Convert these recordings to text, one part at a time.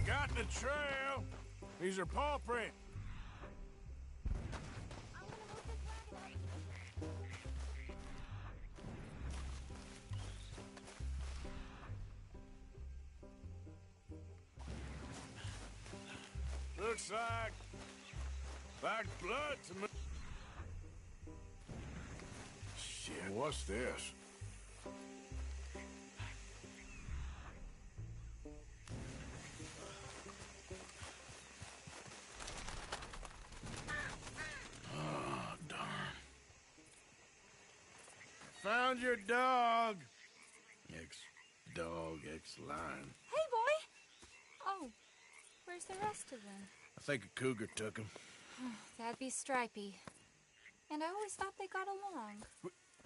Got the trail. These are paw print. Looks like blood to me. Shit, what's this? Oh, darn. Found your dog. Ex-dog, ex-lion. Hey, boy! Oh, where's the rest of them? I think a cougar took him. That'd be Stripey. And I always thought they got along.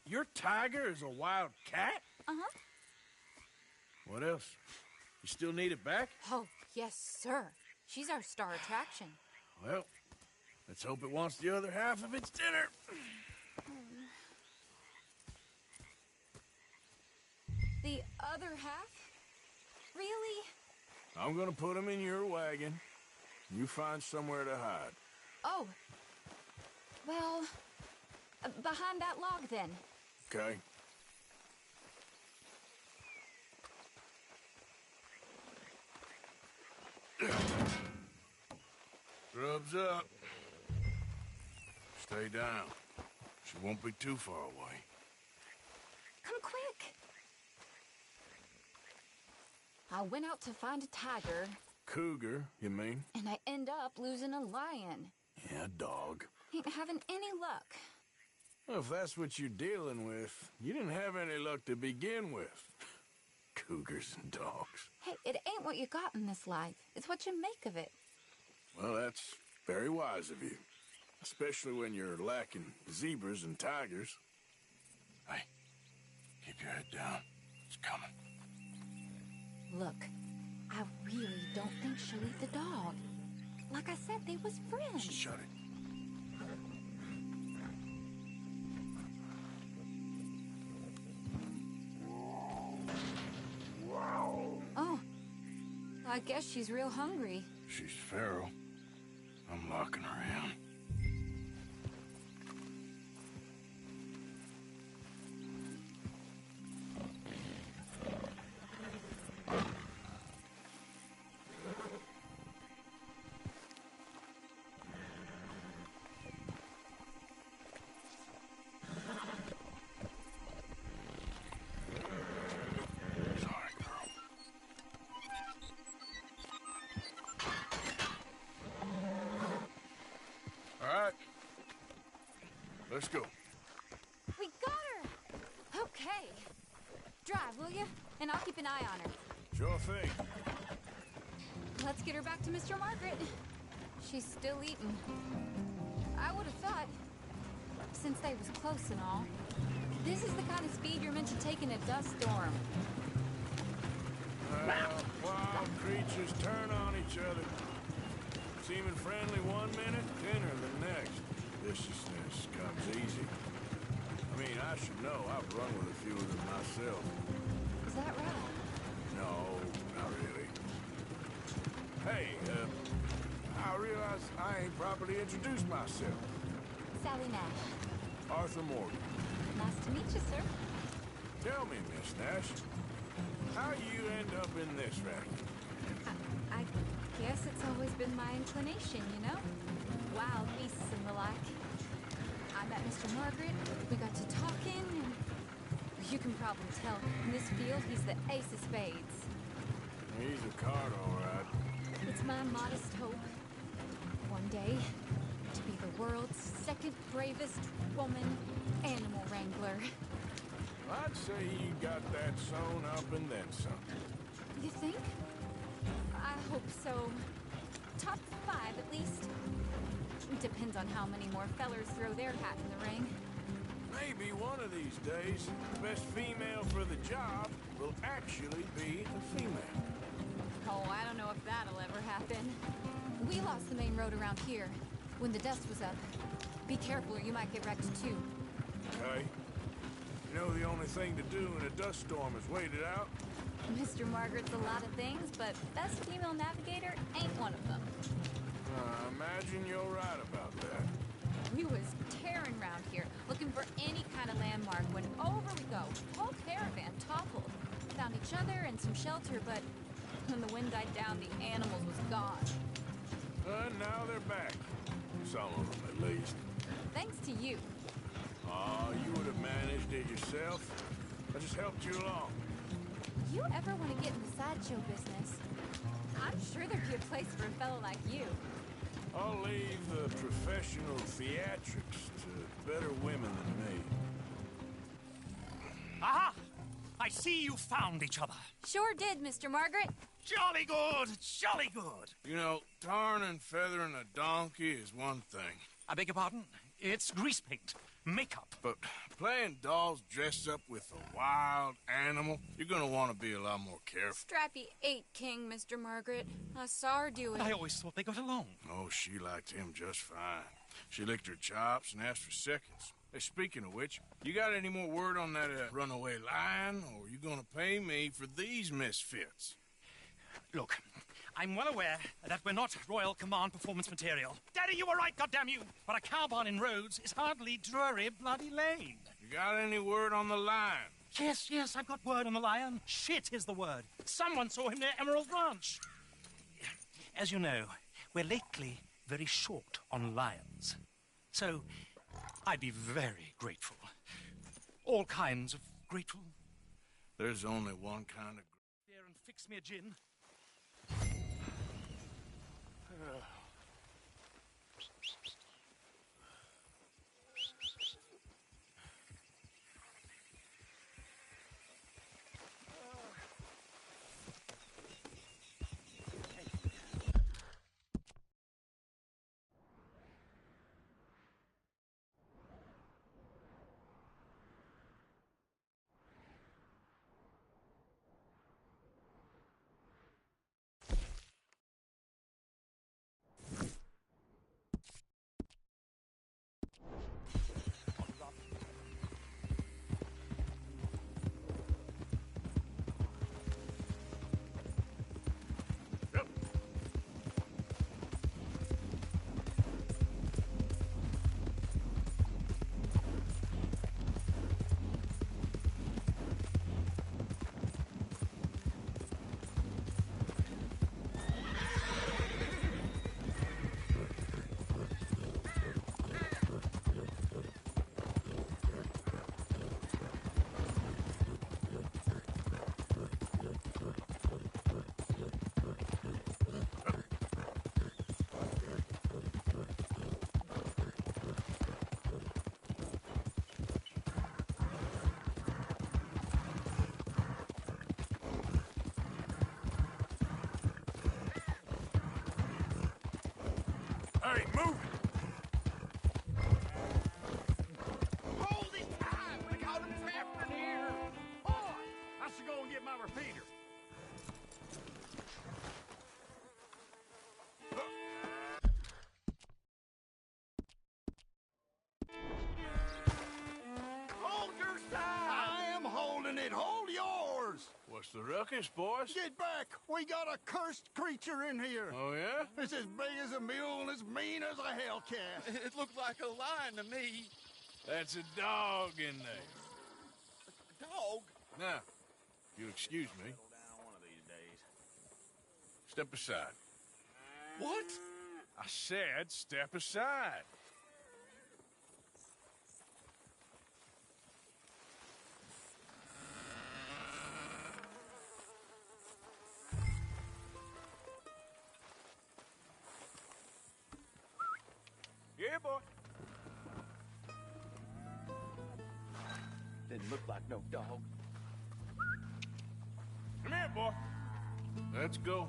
Your tiger is a wild cat? Uh-huh. What else? You still need it back? Oh, yes, sir. She's our star attraction. Well, let's hope it wants the other half of its dinner. The other half? Really? I'm gonna put him in your wagon. You find somewhere to hide. Oh. Well, behind that log, then. Okay. Scrubs up. Stay down. She won't be too far away. Come quick. I went out to find a tiger. Cougar, you mean? And I end up losing a lion. Yeah, dog. Ain't having any luck. Well, if that's what you're dealing with, you didn't have any luck to begin with. Cougars and dogs. Hey, it ain't what you got in this life. It's what you make of it. Well, that's very wise of you. Especially when you're lacking zebras and tigers. Hey, keep your head down. It's coming. Look, I really don't think she'll eat the dog. Like I said, they was friends. Shut it. Oh, I guess she's real hungry. She's feral. I'm locking her in. Let's go. We got her! Okay. Drive, will you? And I'll keep an eye on her. Sure thing. Let's get her back to Mr. Margaret. She's still eating. I would have thought, since they was close and all, this is the kind of speed you're meant to take in a dust storm. Wild creatures turn on each other. Seeming friendly one minute, dinner the next. Viciousness comes easy. I mean, I should know. I've run with a few of them myself. Is that right? No, not really. Hey, I realize I ain't properly introduced myself. Sally Nash. Arthur Morgan. Nice to meet you, sir. Tell me, Miss Nash, how you end up in this racket? I guess it's always been my inclination, you know? Wild beasts and the like. I met Mr. Margaret, we got to talking, and you can probably tell, in this field, he's the ace of spades. He's a card, all right. It's my modest hope, one day, to be the world's second bravest woman animal wrangler. I'd say you got that sewn up and then some. You think? I hope so. Top 5, at least. Depends on how many more fellers throw their hat in the ring. Maybe one of these days, the best female for the job will actually be a female. Oh, I don't know if that'll ever happen. We lost the main road around here. when the dust was up. Be careful or you might get wrecked too. Okay. You know the only thing to do in a dust storm is wait it out? Mr. Margaret's a lot of things, but best female navigator ain't one of them. I imagine you're right about that. We was tearing around here, looking for any kind of landmark when over we go. Whole caravan toppled. Found each other and some shelter, but when the wind died down, the animals was gone. Now they're back. Some of them, at least. Thanks to you. Oh, you would have managed it yourself. I just helped you along. You ever want to get in the sideshow business? I'm sure there'd be a place for a fellow like you. I'll leave the professional theatrics to better women than me. Aha! I see you found each other. Sure did, Mr. Margaret. Jolly good, jolly good. You know, tarring and feathering a donkey is one thing. I beg your pardon? It's grease paint, makeup. But playing dolls dressed up with a wild animal, you're gonna want to be a lot more careful. Strappy ate King, Mr. Margaret. I saw her do it. I always thought they got along. Oh, she liked him just fine. She licked her chops and asked for seconds. Hey, speaking of which, you got any more word on that runaway lion, or you gonna pay me for these misfits? Look, I'm well aware that we're not Royal Command performance material. Daddy, you were right, goddammit you! But a cow barn in Rhodes is hardly Drury Bloody Lane. You got any word on the lion? Yes, I've got word on the lion. Shit is the word. Someone saw him near Emerald Ranch. As you know, we're lately very short on lions. So, I'd be very grateful. All kinds of grateful. There's only one kind of... There and fix me a gin. Hey, move! Hold it tight! We got him trapped in here! Boy, I should go and get my repeater. Hold your side! I am holding it. Hold yours! What's the ruckus, boys? Get back! We got a cursed creature in here. Oh, yeah? It's as big as a mule and as mean as a hellcat. It looked like a lion to me. That's a dog in there. Dog? Now, if you'll excuse me, step aside. What? I said step aside. Yeah, boy. Didn't look like no dog. Come here, boy. Let's go.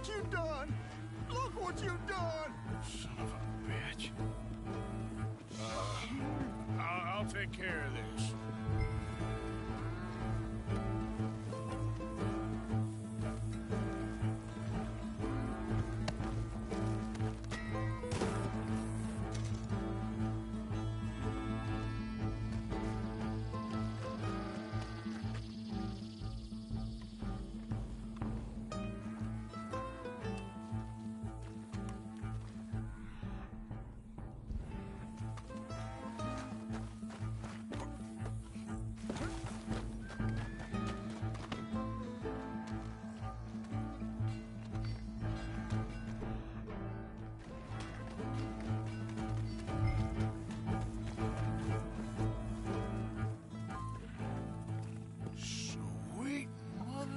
what you've done! Look what you've done! Son of a bitch. I'll take care of this. Sweet mother.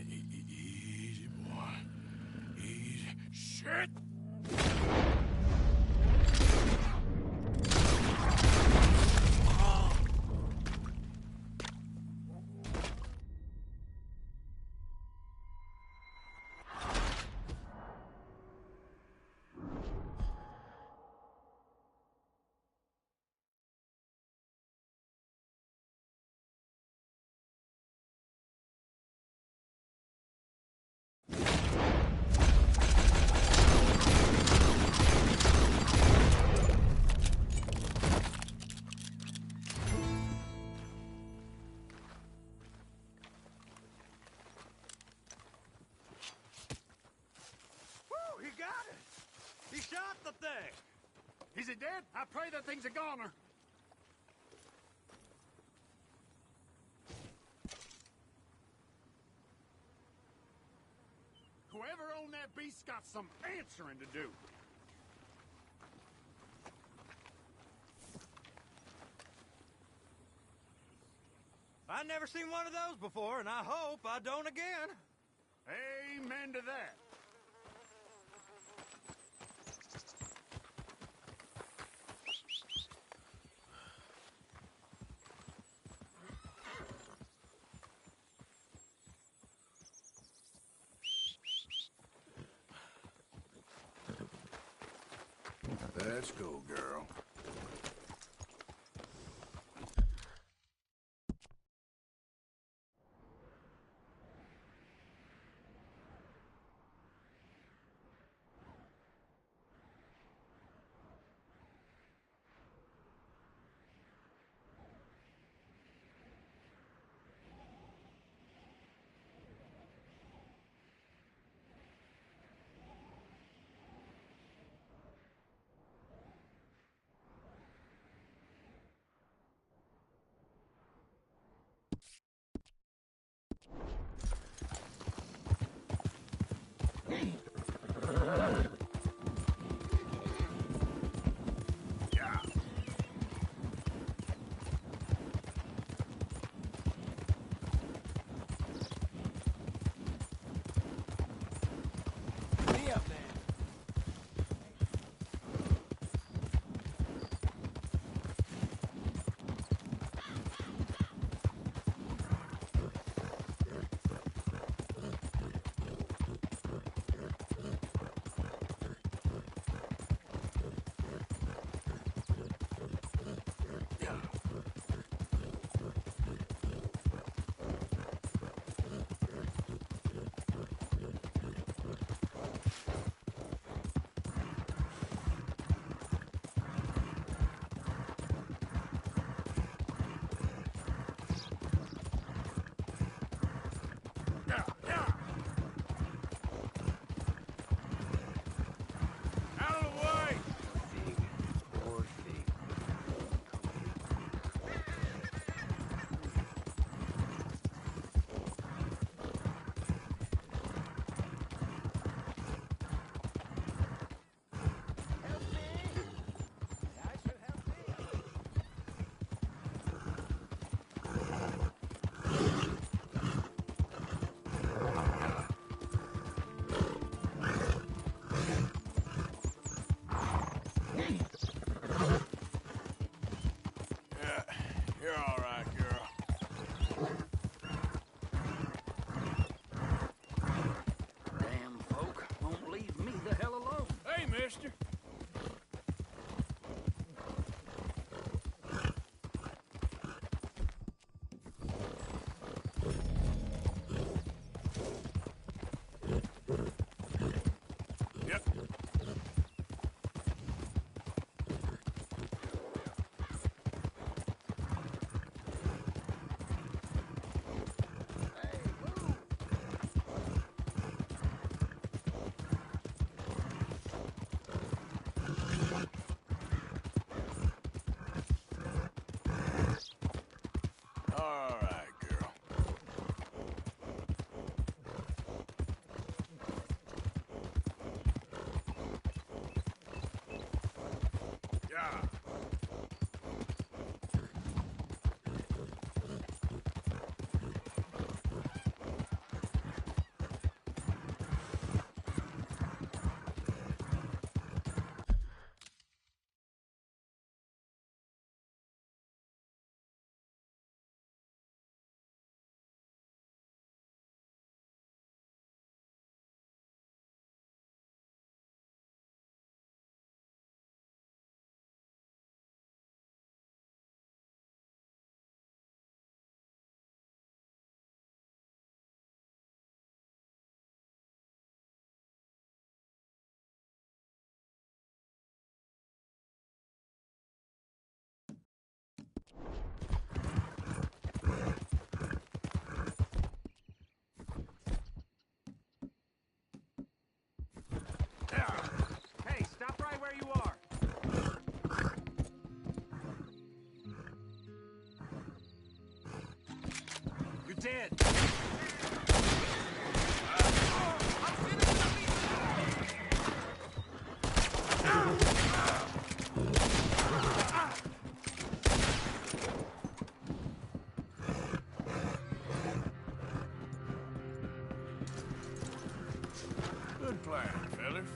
Easy, boy. Easy. Shit! Woo, he got it! He shot the thing! Is it dead? I pray that thing's a goner. Whoever owned that beast's got some answering to do. I never seen one of those before, and I hope I don't again. Amen to that. Let's go, girl. mister? Yep. All right, girl. Yeah. Hey, stop right where you are. You're dead. Good plan, fellas.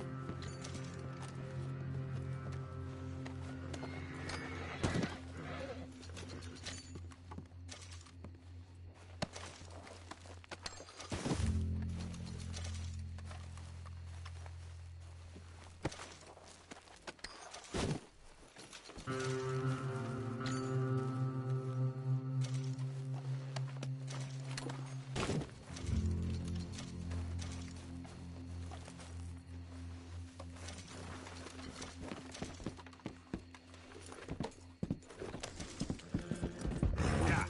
Yeah.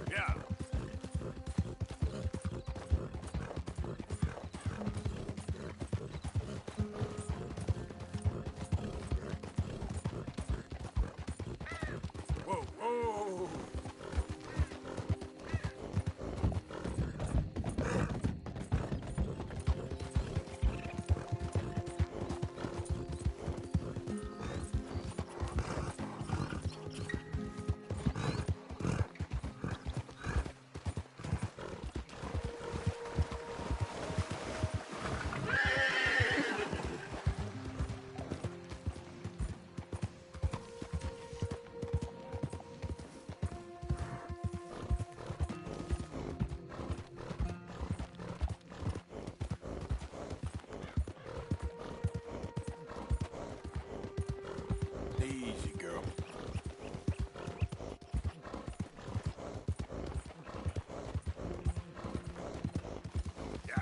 Yeah. Whoa, whoa. Easy, girl. Yeah.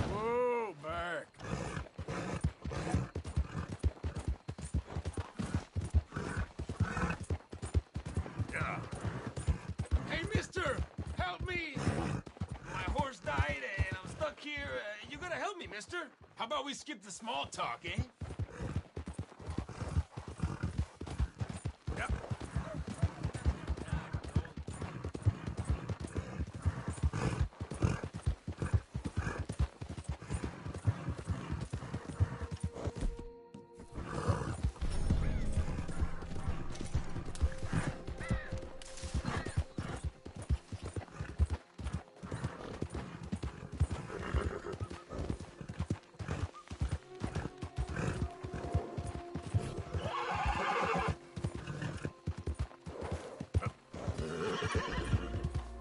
Whoa, back. Yeah. Hey, mister! Help me! My died and I'm stuck here. You gotta help me, mister. How about we skip the small talk, eh? Yep.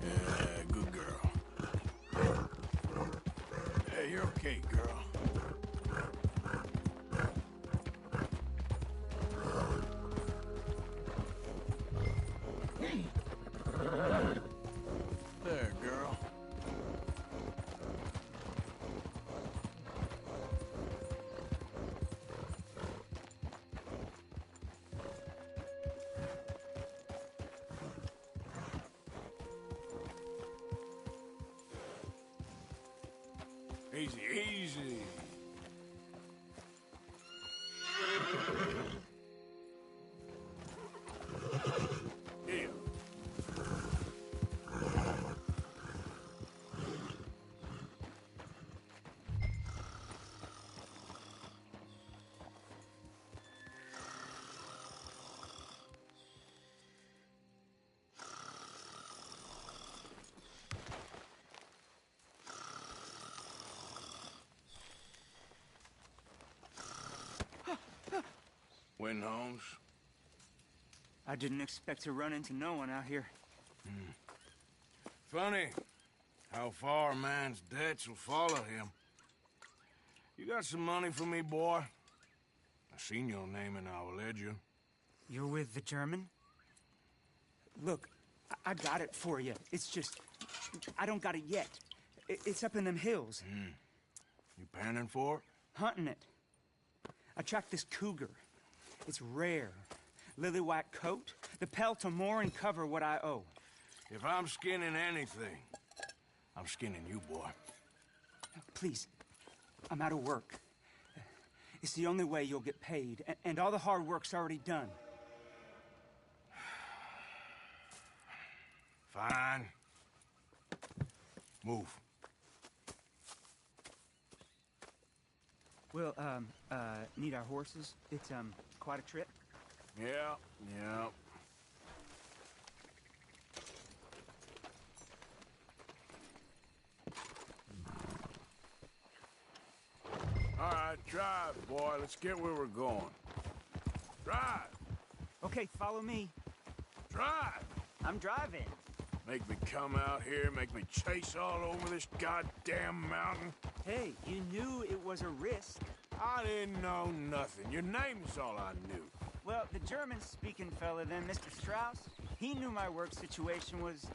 Yeah, good girl. Hey, you're okay, girl. There, girl. Easy, easy. Yeah. Win, Holmes. I didn't expect to run into no one out here. Funny how far a man's debts will follow him. You got some money for me, boy? I seen your name in our ledger. You're with the German? Look, I got it for you. It's just, I don't got it yet. It's up in them hills. You panning for it? Hunting it. I tracked this cougar. It's rare. Lily white coat, the pelt to more and cover what I owe. If I'm skinning anything, I'm skinning you, boy. Please, I'm out of work. It's the only way you'll get paid, and all the hard work's already done. Fine. Move. We'll, need our horses. It's, quite a trip. Yeah, yeah. All right, drive, boy. Let's get where we're going. Drive! Okay, follow me. Drive! I'm driving. Make me come out here, make me chase all over this goddamn mountain. Hey, you knew it was a risk. I didn't know nothing. Your name is all I knew. Well, the German-speaking fella then, Mr. Strauss, he knew my work situation was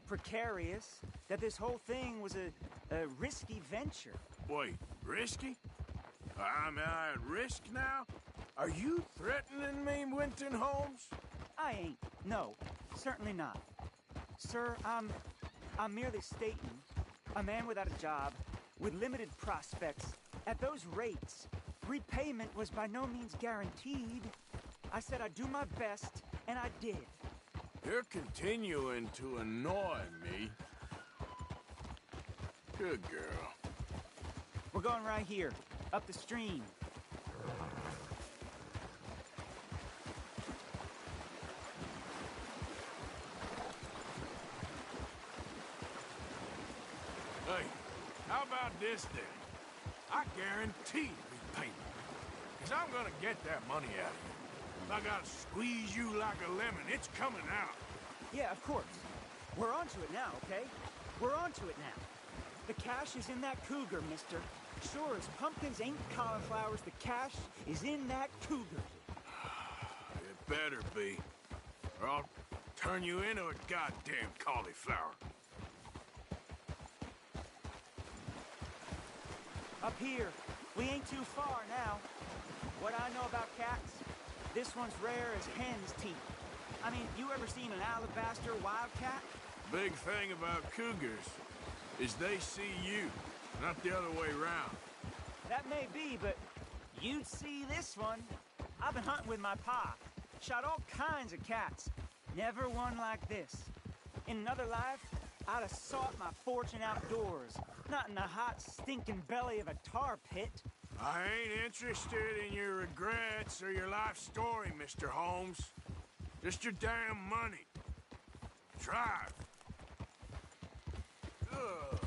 precarious, that this whole thing was a risky venture. Wait, risky? Am I at risk now? Are you threatening me, Winton Holmes? I ain't. No, certainly not. Sir, I'm merely stating, a man without a job, with limited prospects, at those rates, repayment was by no means guaranteed. I said I'd do my best, and I did. You're continuing to annoy me. Good girl. We're going right here, up the stream. Hey, how about this then? I guarantee repayment. Because I'm gonna get that money out of you. If I gotta squeeze you like a lemon, it's coming out. Yeah, of course. We're onto it now, okay? We're onto it now. The cash is in that cougar, mister. Sure as pumpkins ain't cauliflowers, the cash is in that cougar. It better be. Or I'll turn you into a goddamn cauliflower. Up here. We ain't too far now. What I know about cats, this one's rare as hen's teeth. I mean, you ever seen an alabaster wildcat? Big thing about cougars. is they see you, not the other way around. That may be, but you'd see this one. I've been hunting with my pa. Shot all kinds of cats. Never one like this. In another life, I'd have sought my fortune outdoors, not in the hot, stinking belly of a tar pit. I ain't interested in your regrets or your life story, Mr. Holmes. Just your damn money. Drive. Good.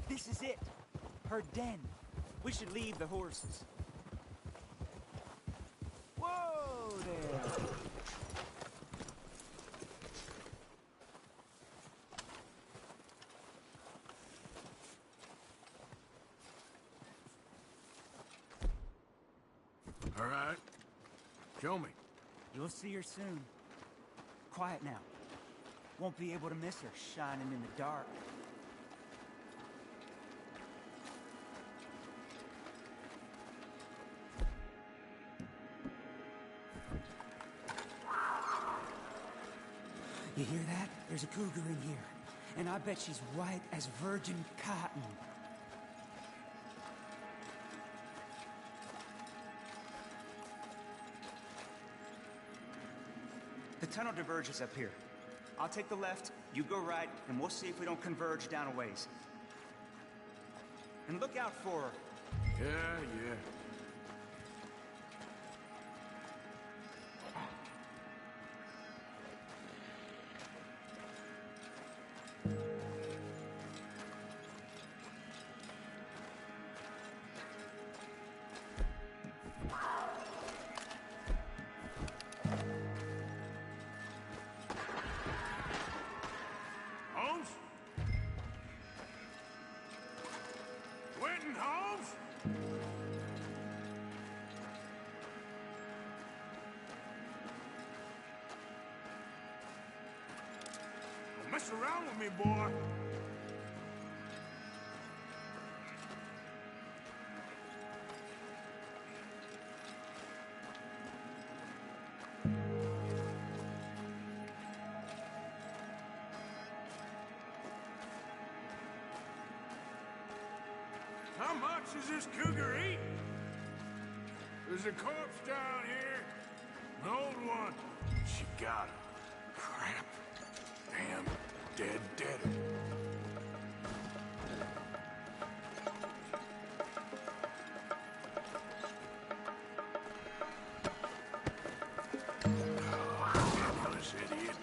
This is it. Her den. We should leave the horses. Whoa there. All right. Show me. You'll see her soon. Quiet now. Won't be able to miss her shining in the dark. You hear that? There's a cougar in here. And I bet she's white as virgin cotton. The tunnel diverges up here. I'll take the left, you go right, and we'll see if we don't converge down a ways. And look out for her. Yeah. Holmes? Quentin Holmes? Don't mess around with me, boy. How much is this cougar eat? There's a corpse down here. An old one. She got him. Crap. Damn. Dead. This idiot.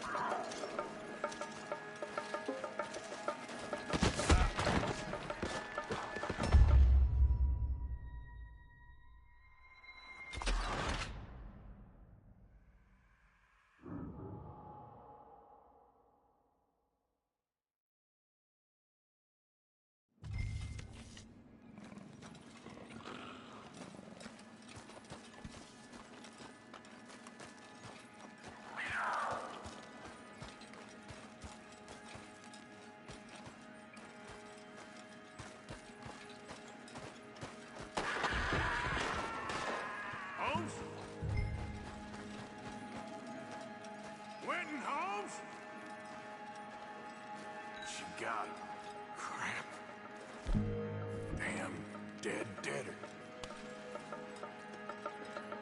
Holmes? Quentin Holmes? She got him. Crap. Damn. Deader.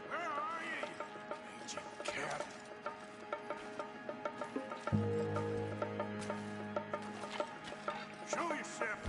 Where are you, you aging cat? Show yourself.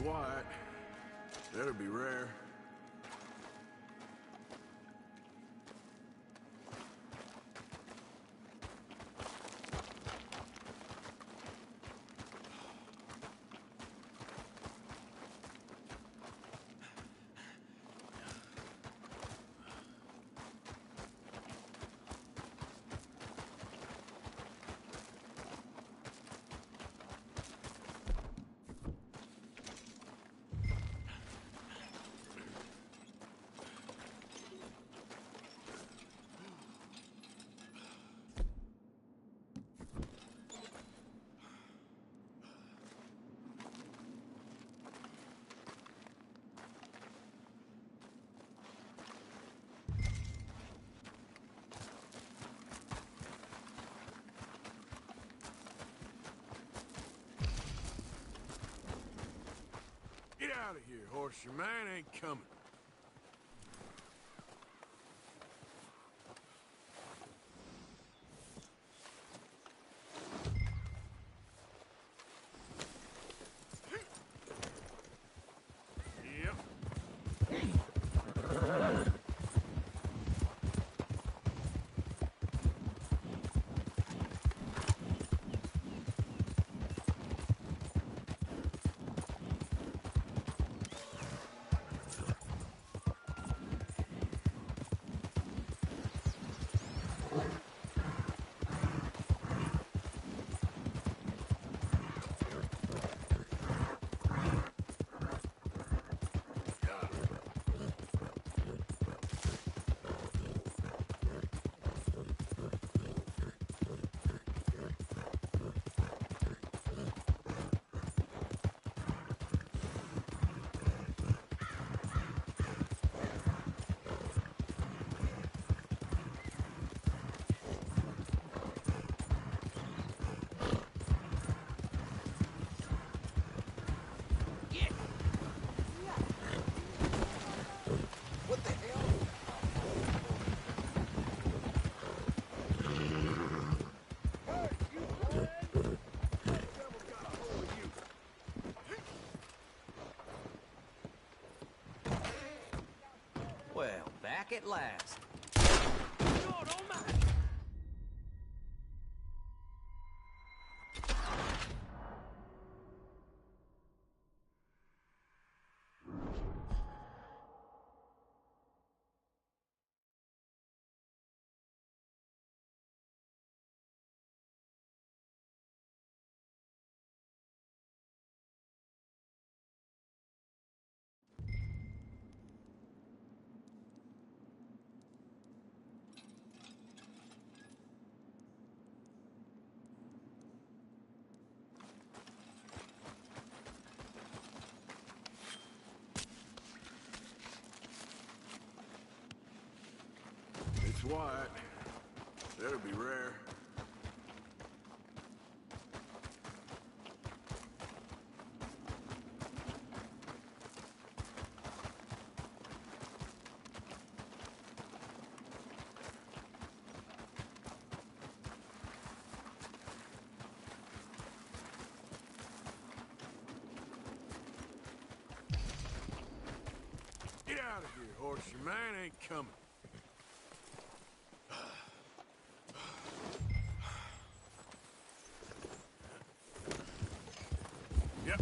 white. That'll be rare. Get out of here, horse. Your man ain't coming. Yep. What the hell? Hey, you blind? The devil got a hold of you. Well, back at last. It's white. That'll be rare. Get out of here, horse. Your man ain't coming. Yep.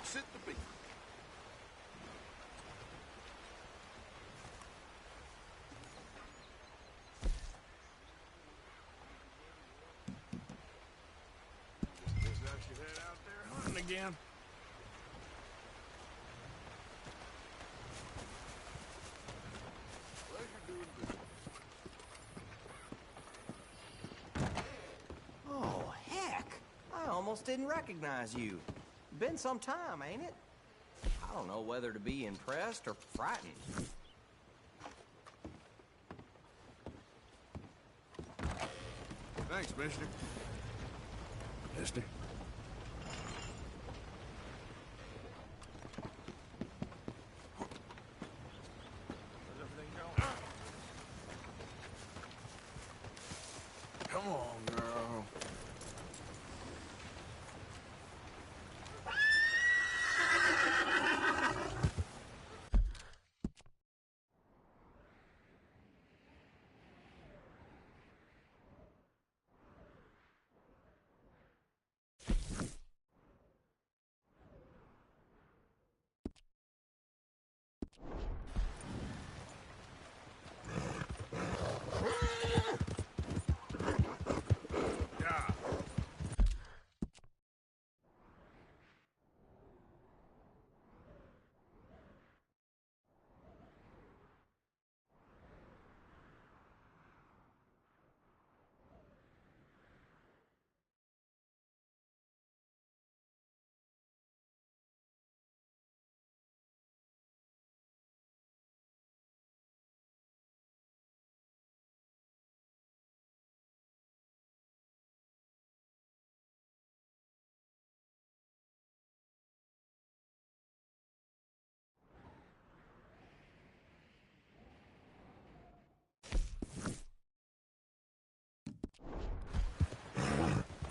wants it to be. Guess I should head out there hunting again. Pleasure doing business. Oh, heck! I almost didn't recognize you. Been some time, ain't it? I don't know whether to be impressed or frightened. Thanks, mister. Mister? How's everything going? Come on, girl. Yeah.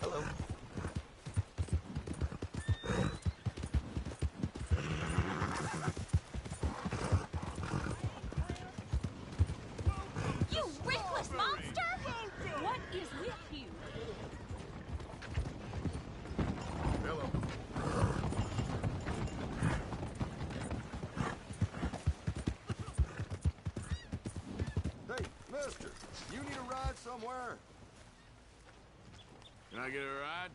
Hello. You reckless monster! What is with you? Hello. Hey, mister, you need a ride somewhere? Can I get a ride?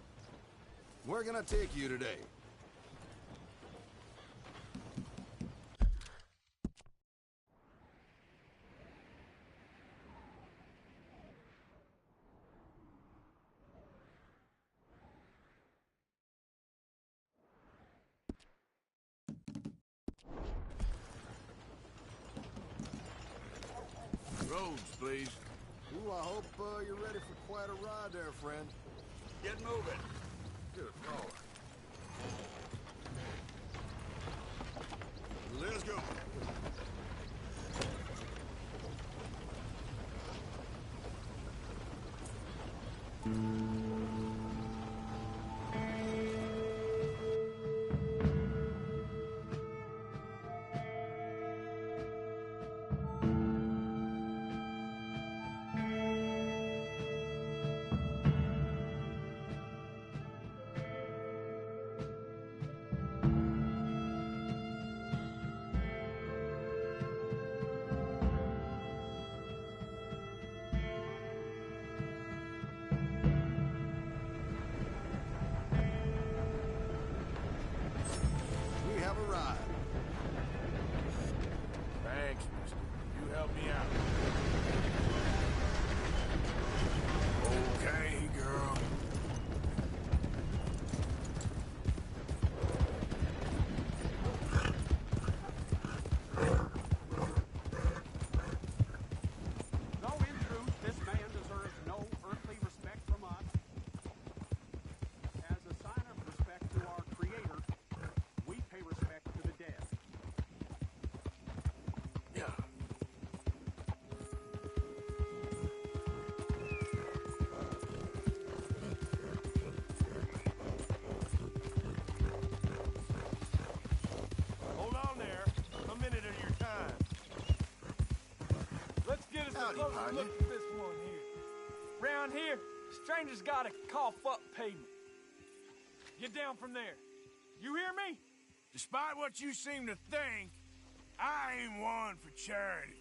We're gonna take you today. Roads, please. Ooh, I hope you're ready for quite a ride there, friend. Get moving. Good call. Let's go. We have a ride. Thanks, mister. You helped me out. Okay, girl. Though in truth, this man deserves no earthly respect from us. As a sign of respect to our Creator, we pay respect to the dead. Yeah. Hold on there. A minute of your time. Let's get us a Howdy, closer partner. look at this one here. Round here, strangers gotta cough up payment. Get down from there. You hear me? Despite what you seem to think, I ain't one for charity.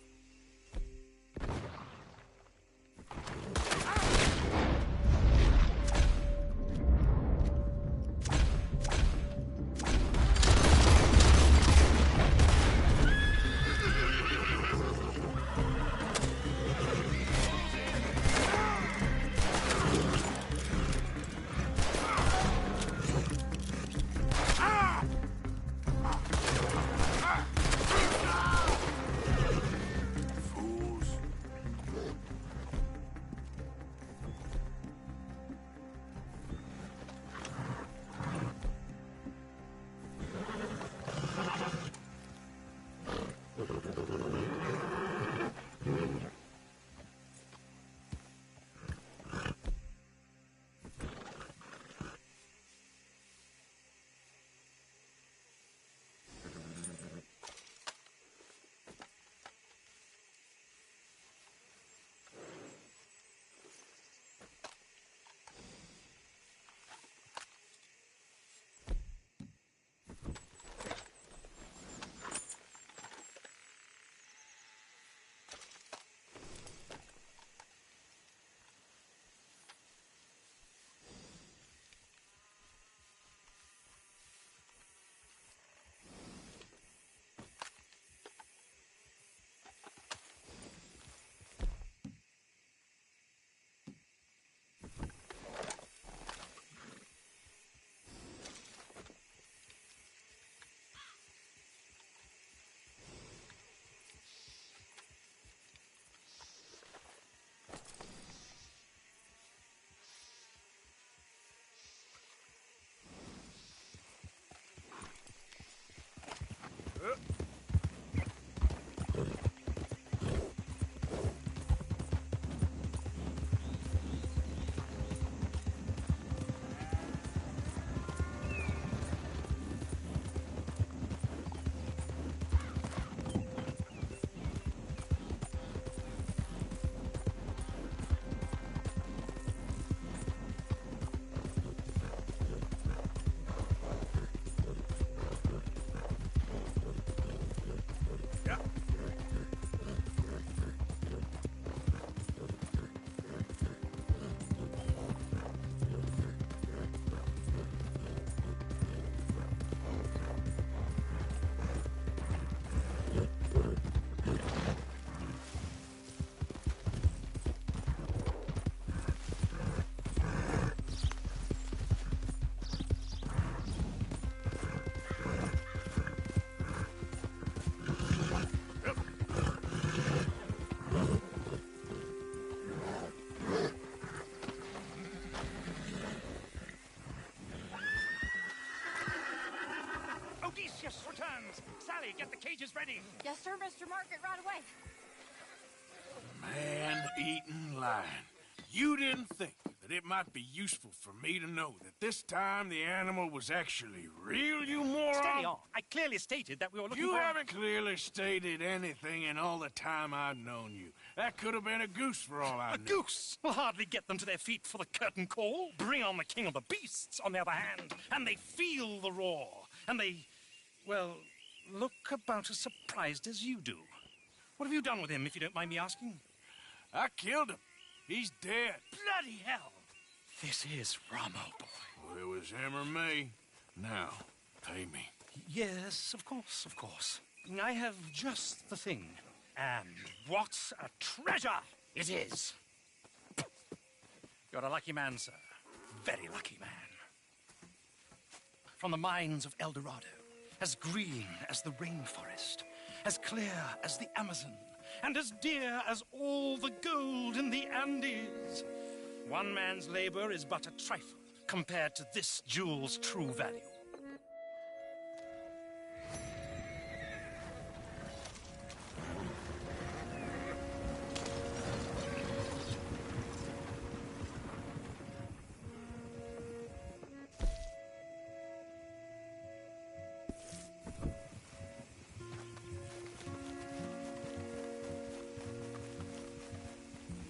Odysseus returns! Sally, get the cages ready! Yes, sir, Mr. Margaret, right away. Man-eating lion. You didn't think that it might be useful for me to know that this time the animal was actually real, you moron? Steady on. I clearly stated that we were looking You for... haven't clearly stated anything in all the time I've known you. That could have been a goose for all I A knew. goose will hardly get them to their feet for the curtain call. Bring on the king of the beasts, on the other hand, and they feel the roar. And they, well, look about as surprised as you do. What have you done with him, if you don't mind me asking? I killed him. He's dead. Bloody hell! This is Ramo, boy. Well, it was him or me. Now, pay me. Yes, of course, of course. I have just the thing. And what a treasure it is! You're a lucky man, sir. Very lucky man. From the mines of El Dorado, as green as the rainforest, as clear as the Amazon, and as dear as all the gold in the Andes. One man's labor is but a trifle compared to this jewel's true value.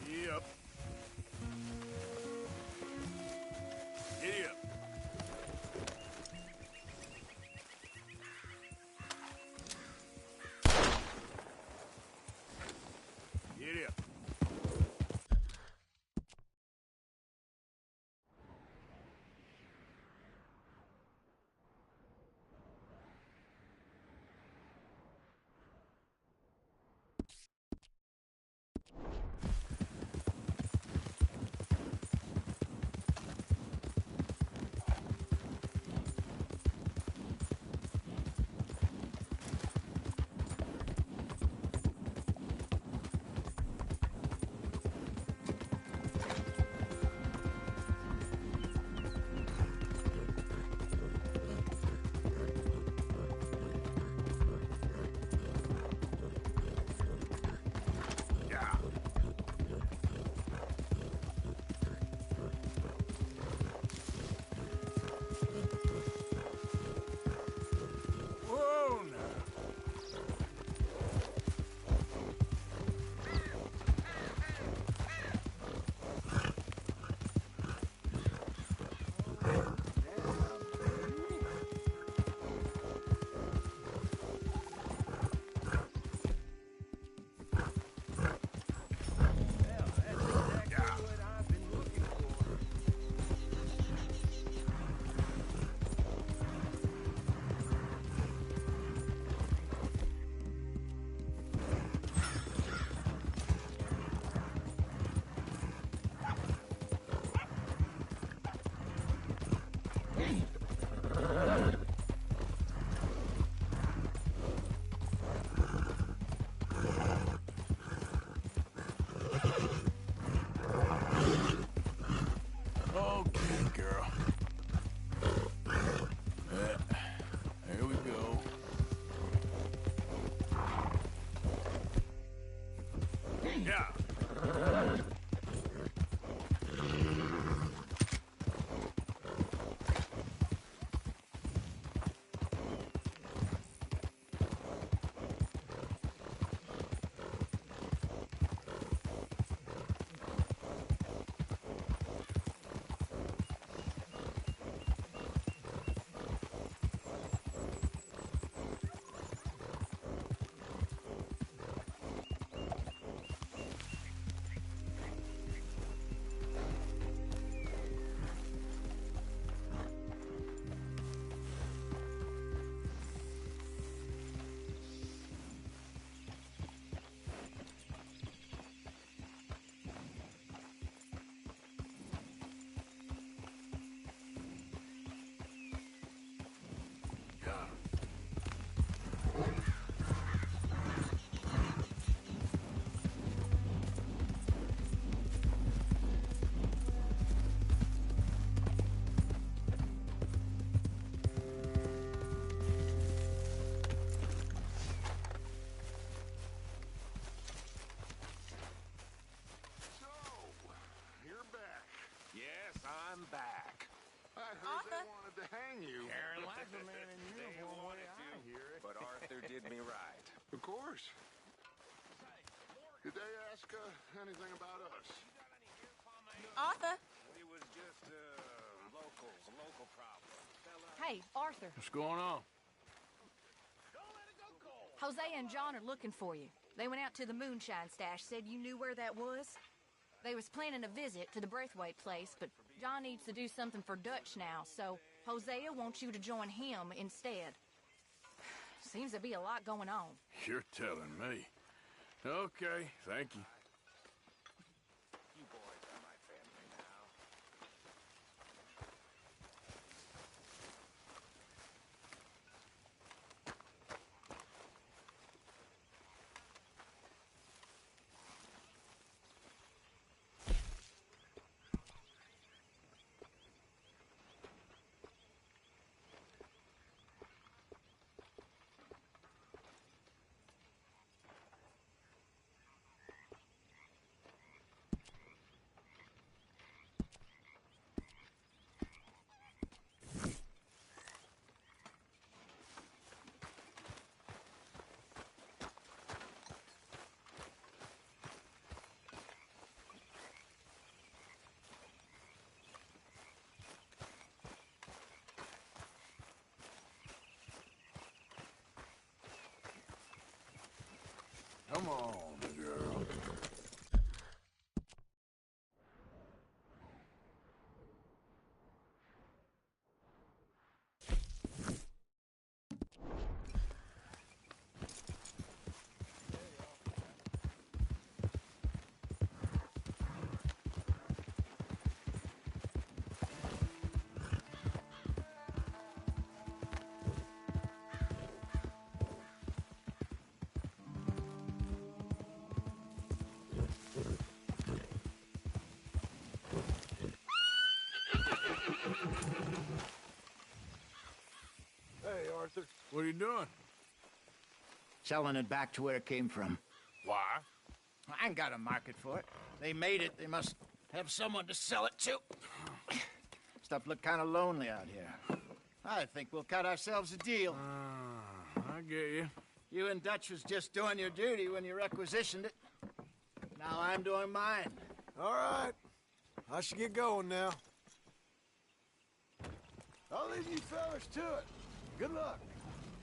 Yep. Giddy up. did me right. Of course. Did they ask anything about us? Arthur? We was just, local problem. Hey, Arthur. What's going on? Jose and John are looking for you. They went out to the moonshine stash, said you knew where that was. They was planning a visit to the Braithwaite place, but John needs to do something for Dutch now, so Hosea wants you to join him instead. Seems to be a lot going on. You're telling me. Okay, thank you. You boys are my family now. Come on, girl. Hey, Arthur. What are you doing? Selling it back to where it came from. Why? I ain't got a market for it. They made it. They must have someone to sell it to. Stuff look kind of lonely out here. I think we'll cut ourselves a deal. I get you. You and Dutch was just doing your duty when you requisitioned it. Now I'm doing mine. All right. I should get going now. I'll leave you fellas to it. Good luck.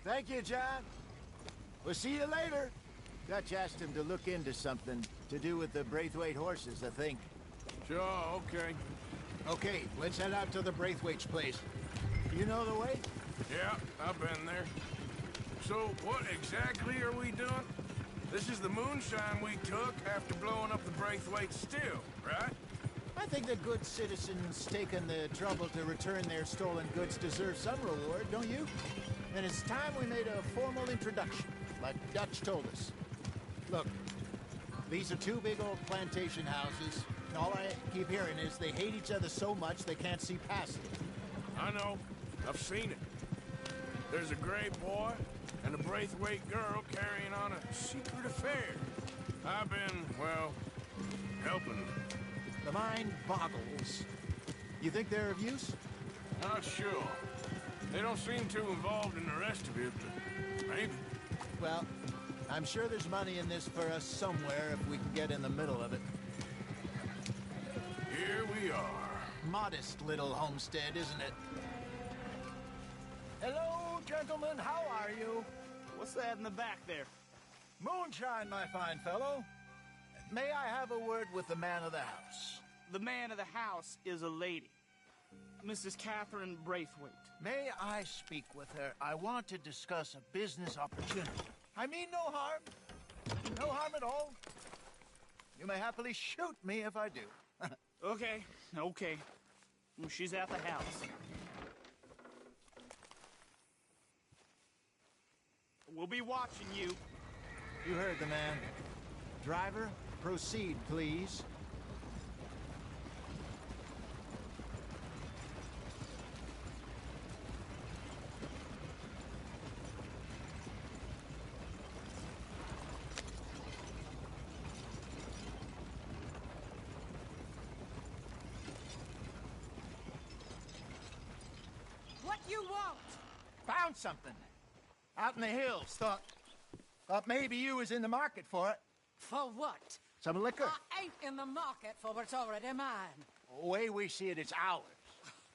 Thank you, John. We'll see you later. Dutch asked him to look into something to do with the Braithwaite horses, I think. Sure, okay. Okay, let's head out to the Braithwaite's place. You know the way? Yeah, I've been there. So, what exactly are we doing? This is the moonshine we took after blowing up the Braithwaite still, right? I think that good citizens taking the trouble to return their stolen goods deserve some reward, don't you? And it's time we made a formal introduction, like Dutch told us. Look, these are two big old plantation houses, and all I keep hearing is they hate each other so much they can't see past it. I know. I've seen it. There's a gray boy and a Braithwaite girl carrying on a secret affair. I've been, well, helping them. The mind boggles. You think they're of use? Not sure. They don't seem too involved in the rest of it, but maybe. Well, I'm sure there's money in this for us somewhere if we can get in the middle of it. Here we are. Modest little homestead, isn't it? Hello, gentlemen. How are you? What's that in the back there? Moonshine, my fine fellow. May I have a word with the man of the house? The man of the house is a lady. Mrs. Catherine Braithwaite. May I speak with her? I want to discuss a business opportunity. I mean no harm. No harm at all. You may happily shoot me if I do. Okay. Well, she's at the house. We'll be watching you. You heard the man. Driver, proceed, please. What you want? Found something. Out in the hills. Thought Thought maybe you was in the market for it. For what? Some liquor. I ain't in the market for what's already mine. The way we see it, it's ours.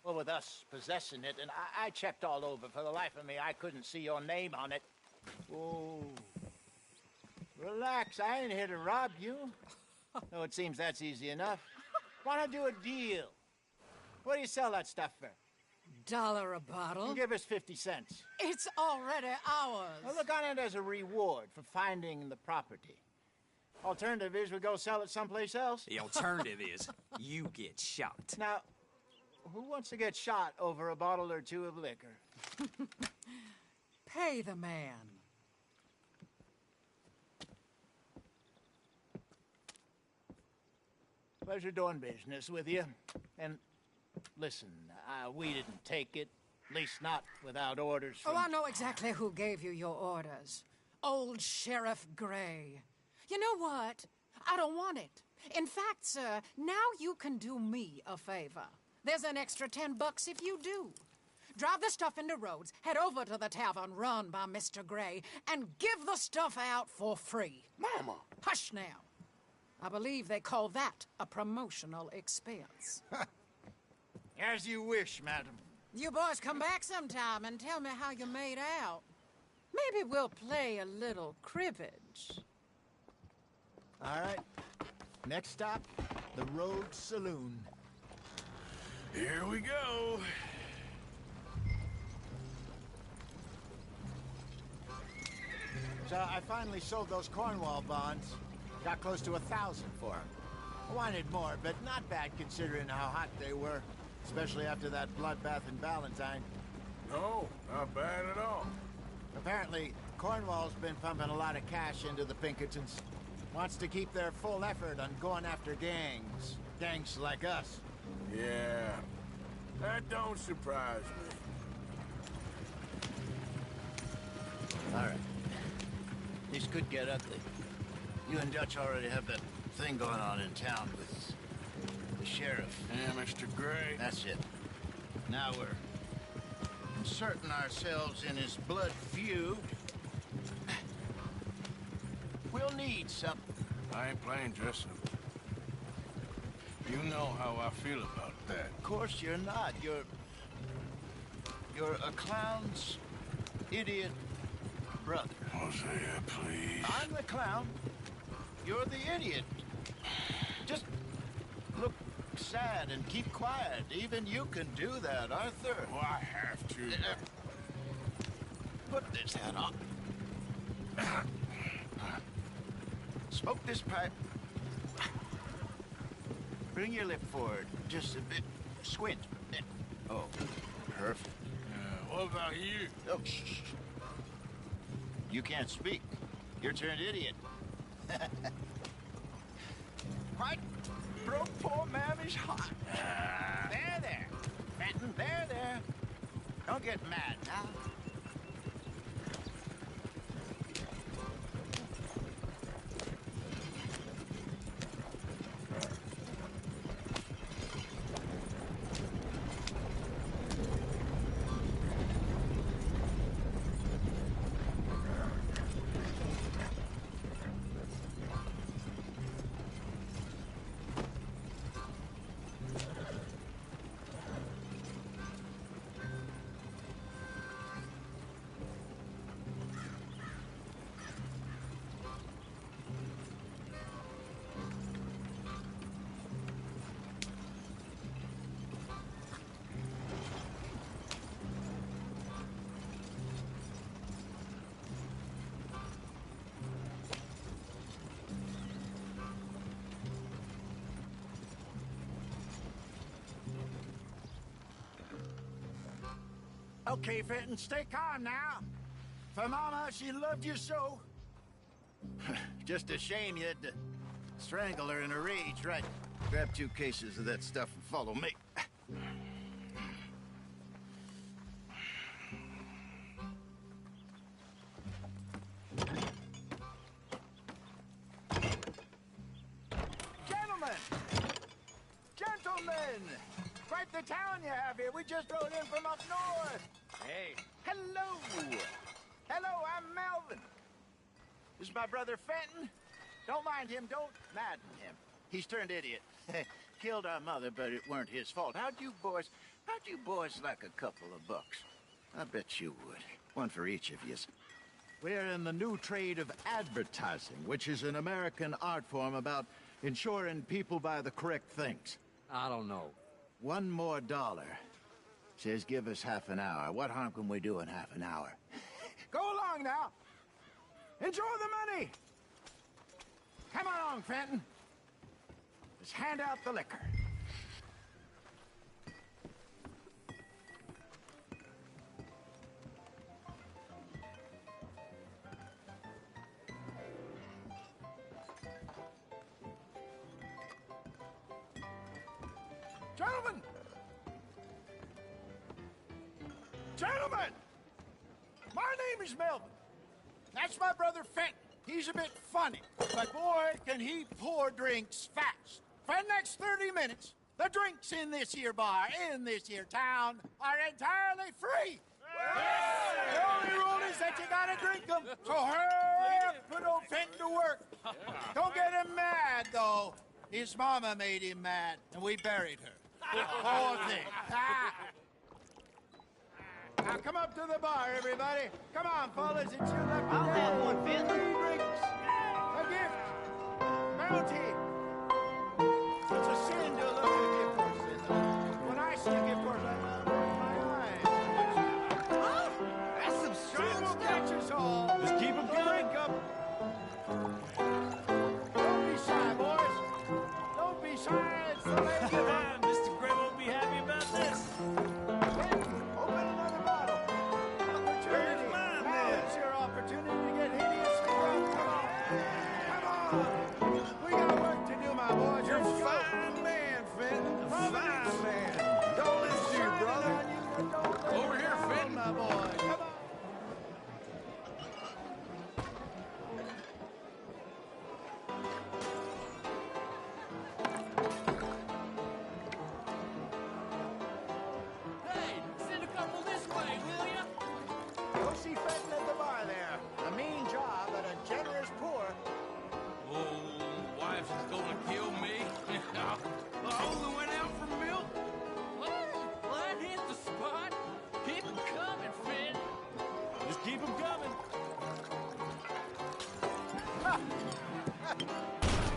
Well, with us possessing it, and I checked all over. For the life of me, I couldn't see your name on it. Oh. Relax, I ain't here to rob you. No, it seems that's easy enough. Wanna do a deal? What do you sell that stuff for? $1 a bottle? You give us 50 cents. It's already ours. Well, look on it as a reward for finding the property. Alternative is we go sell it someplace else. The alternative is you get shot. Now, who wants to get shot over a bottle or two of liquor? Pay the man. Pleasure doing business with you. And listen, we didn't take it. At least not without orders from... Oh, I know exactly who gave you your orders. Old Sheriff Gray. You know what? I don't want it. In fact, sir, now you can do me a favor. There's an extra $10 if you do. Drive the stuff into Rhodes, head over to the tavern run by Mr. Gray, and give the stuff out for free. Mama! Hush now. I believe they call that a promotional expense. As you wish, madam. You boys come back sometime and tell me how you made out. Maybe we'll play a little cribbage. All right. Next stop, the Rhodes Saloon. Here we go. So I finally sold those Cornwall bonds. Got close to 1,000 for them. I wanted more, but not bad considering how hot they were. Especially after that bloodbath in Valentine. No, not bad at all. Apparently, Cornwall's been pumping a lot of cash into the Pinkertons. Wants to keep their full effort on going after gangs. Gangs like us. Yeah, that don't surprise me. All right. This could get ugly. You and Dutch already have that thing going on in town with the sheriff. Yeah, Mr. Gray. That's it. Now we're inserting ourselves in his blood feud. We'll need something. I ain't playing dress up. You know how I feel about that. Of course you're not. You're a clown's idiot brother. Hosea, please. I'm the clown. You're the idiot. Just look sad and keep quiet. Even you can do that, Arthur. Oh, I have to. Put this hat on. Smoke this pipe. Bring your lip forward just a bit. Squint. Oh, perfect. What about you? Oh, shh. You can't speak. You're turned idiot. What? Broke poor Mammy's heart. There. Fenton, there. Don't get mad now. Okay, Fenton, stay calm now. For Mama, she loved you so. Just a shame you had to strangle her in a rage, right? Grab 2 cases of that stuff and follow me. Gentlemen! Quite the town you have here. We just rode in from up north. Hey. Hello. I'm Melvin. This is my brother Fenton. Don't mind him. Don't madden him. He's turned idiot. Killed our mother, but it weren't his fault. How'd you boys like a couple of bucks? I bet you would. One for each of yous. We're in the new trade of advertising, which is an American art form about ensuring people buy the correct things. I don't know. $1 more. Says give us half an hour. What harm can we do in half an hour? Go along now. Enjoy the money. Come along, Fenton. Let's hand out the liquor. Gentlemen! Gentlemen! My name is Melvin. That's my brother Fenton. He's a bit funny, but boy, can he pour drinks fast. For the next 30 minutes, the drinks in this here bar, in this here town, are entirely free. The only rule is that you gotta drink them. So hurry up, put old Fenton to work. Don't get him mad, though. His mama made him mad, and we buried her. Poor thing. Now come up to the bar, everybody. Come on, fellas, it's your lucky day. I'll have one, Fenton. 3 drinks. A gift. Bounty. It's a sin to look at a gift horse. When I see a gift horse, I close my eyes. Oh, that's some strong stuff. Catch us all. Just keep them going. Don't be shy, boys. Don't be shy. It's the lady of Mr. Gray won't be happy about this. Open another bottle. Opportunity. Now it's your opportunity to get hideously drunk. Come on. Come on. We got work to do, my boys. You're a Let's go. fine man, Fenton. A fine man. Don't listen to you, brother. Over here, Fenton. My boy. Come on. Hey, send a couple this way, will ya? Go see Fenton at the bar there. A mean job, but a generous pour. Oh, wife's gonna kill me. I only went out for milk. Well, that hit the spot. Keep 'em coming, Finn. Just keep 'em coming.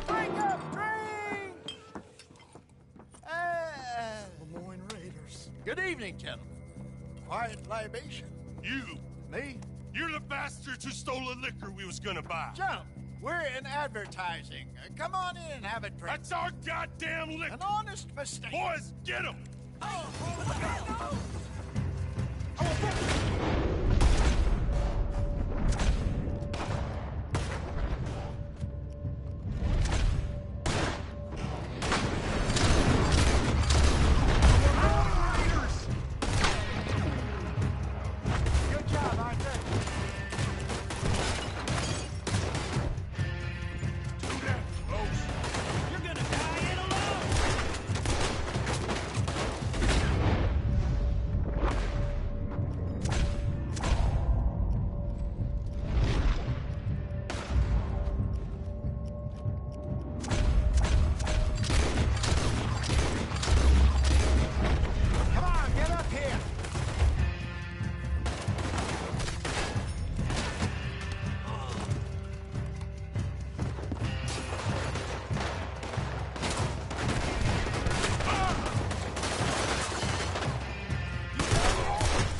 Drink up, drink! Lemoyne Raiders. Good evening, gentlemen. Quiet libation. You, Me? you're the bastards who stole the liquor we was gonna buy. Gentlemen, we're in advertising. Come on in and have a drink. That's our goddamn liquor. An honest mistake. Boys, get him! Good job, Arthur. Do that, folks. You're gonna die in alone. Come on, get up here.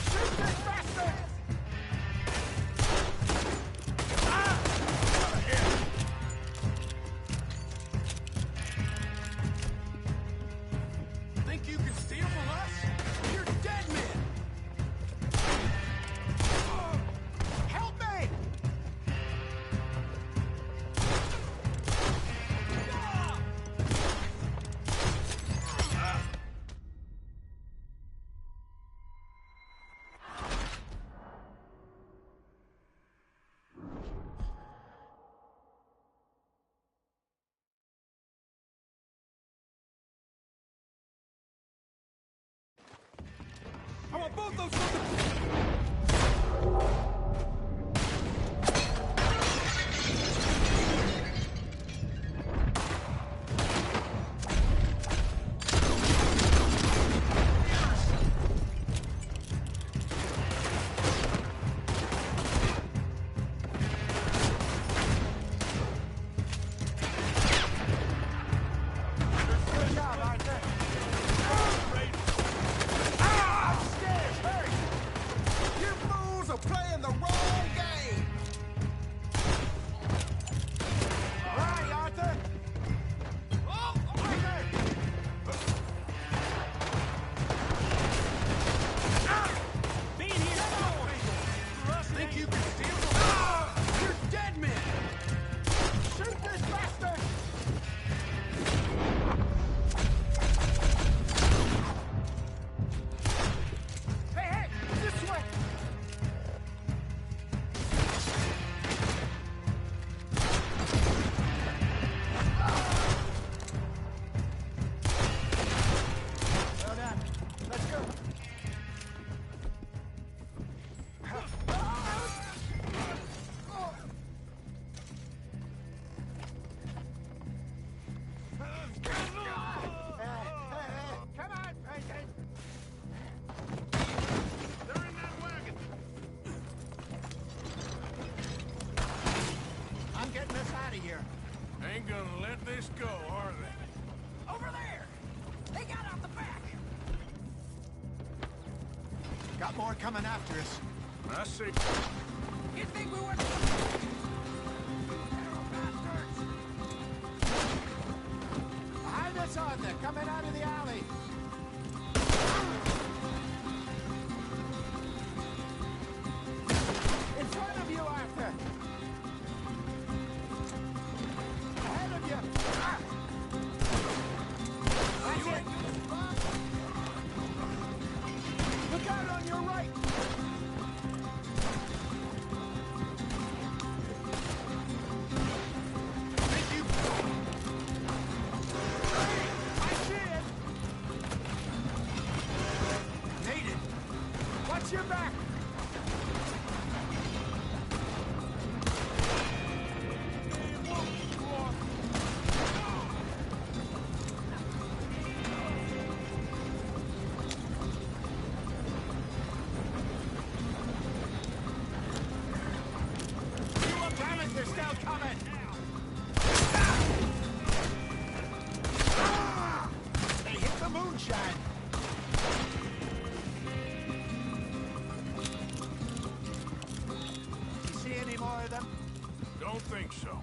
Shoot this bastard! Think you can steal from us? You're dead men. Help me! I want both those fucking... Got more coming after us. I see. You think we were... Behind us, Arthur, coming out of the alley. In front of you, Arthur. Ahead of you. Ah! That's it. Look out on your right. Thank you. I see it. Made it. Watch your back. They're still coming! Ah! They hit the moonshine! You see any more of them? Don't think so.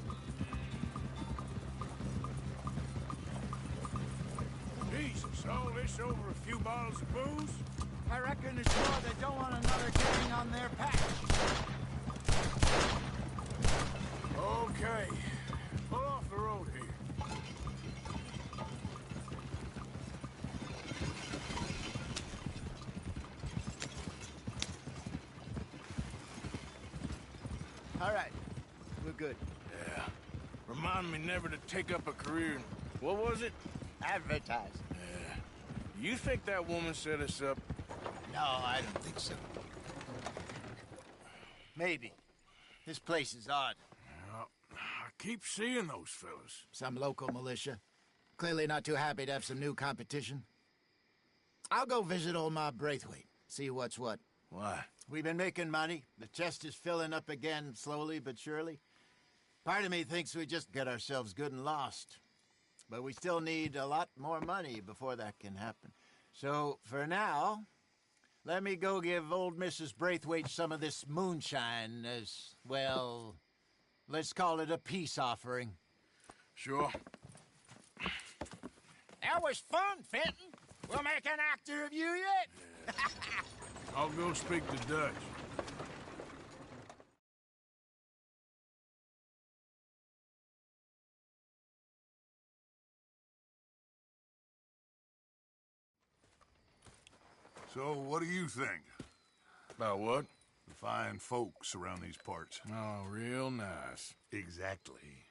Jesus, all this over a few bottles of booze? I reckon it's more they don't want another gang on their patch. Okay. Pull off the road here. All right. We're good. Yeah. Remind me never to take up a career in... What was it? Advertising. Yeah. You think that woman set us up? No, I don't think so. Maybe. This place is odd. I keep seeing those fellas. Some local militia. Clearly not too happy to have some new competition. I'll go visit old Ma Braithwaite, see what's what. Why? We've been making money. The chest is filling up again, slowly but surely. Part of me thinks we just get ourselves good and lost. But we still need a lot more money before that can happen. So, for now, let me go give old Mrs. Braithwaite some of this moonshine as, well, let's call it a peace offering. Sure. That was fun, Fenton. We'll make an actor of you yet. I'll go speak to Dutch. So, what do you think? About what? The fine folks around these parts. Oh, real nice. Exactly.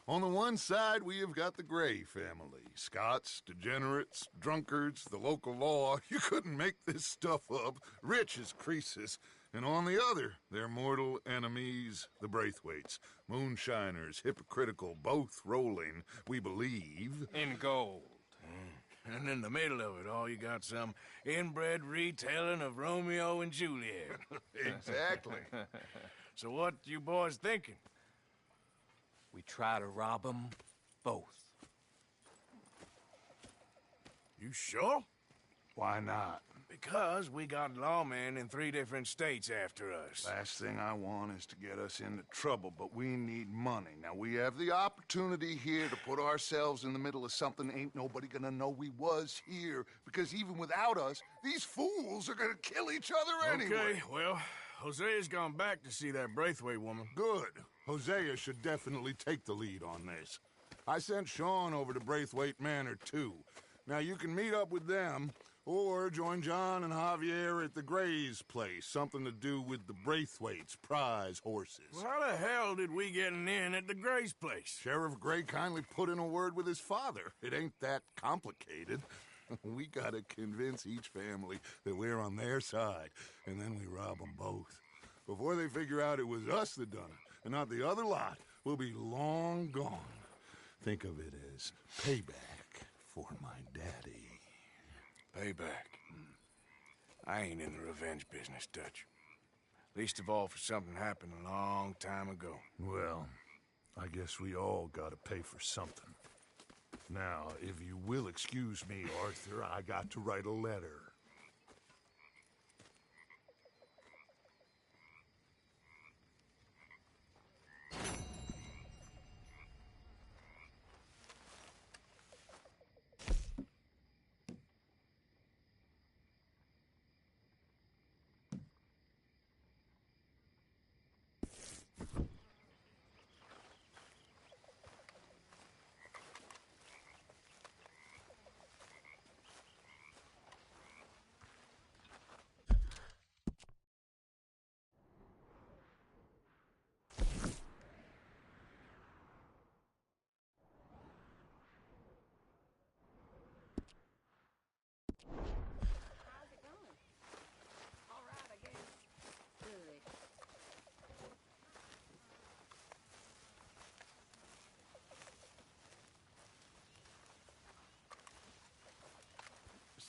On the one side, we have got the Gray family. Scots, degenerates, drunkards, the local law. You couldn't make this stuff up. Rich as Croesus. And on the other, their mortal enemies, the Braithwaites. Moonshiners, hypocritical, both rolling, we believe. In gold. And in the middle of it all, you got some inbred retelling of Romeo and Juliet. Exactly. So what you boys thinking? We try to rob them both. You sure? Why not? Because we got lawmen in 3 different states after us. Last thing I want is to get us into trouble, but we need money. Now, we have the opportunity here to put ourselves in the middle of something ain't nobody gonna know we was here, because even without us, these fools are gonna kill each other anyway. Okay, well, Hosea's gone back to see that Braithwaite woman. Good. Hosea should definitely take the lead on this. I sent Sean over to Braithwaite Manor, too. Now, you can meet up with them, or join John and Javier at the Gray's place. Something to do with the Braithwaites' prize horses. Well, how the hell did we get in at the Gray's place? Sheriff Gray kindly put in a word with his father. It ain't that complicated. We gotta convince each family that we're on their side, and then we rob them both. Before they figure out it was us that done it, and not the other lot, we'll be long gone. Think of it as payback for my daddy. Payback. I ain't in the revenge business, Dutch. Least of all for something happened a long time ago. Well, I guess we all gotta pay for something. Now, if you will excuse me, Arthur, I got to write a letter.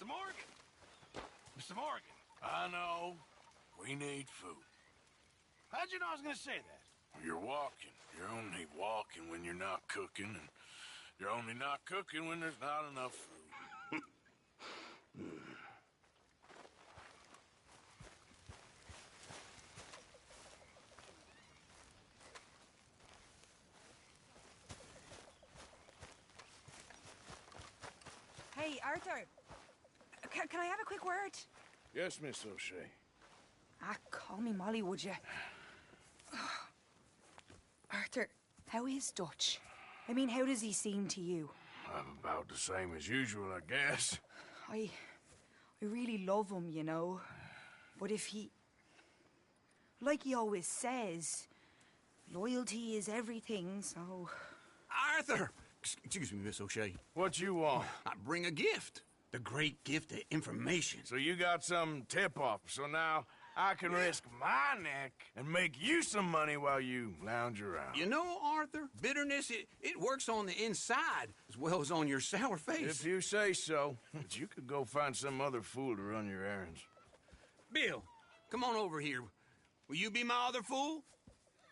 Mr. Morgan! Mr. Morgan! I know. We need food. How'd you know I was gonna say that? You're walking. You're only walking when you're not cooking, and you're only not cooking when there's not enough food. Hey, Arthur. Can I have a quick word? Yes, Miss O'Shea. Call me Molly, would you? Arthur, how is Dutch? I mean, how does he seem to you? I'm about the same as usual, I guess. I really love him, you know. But if he... Like he always says, loyalty is everything, so... Arthur! Excuse me, Miss O'Shea. What you want? I bring a gift. The great gift of information. So you got some tip-off, so now I can risk my neck and make you some money while you lounge around. You know, Arthur, bitterness, it works on the inside as well as on your sour face. If you say so. But you could go find some other fool to run your errands. Bill, come on over here. Will you be my other fool?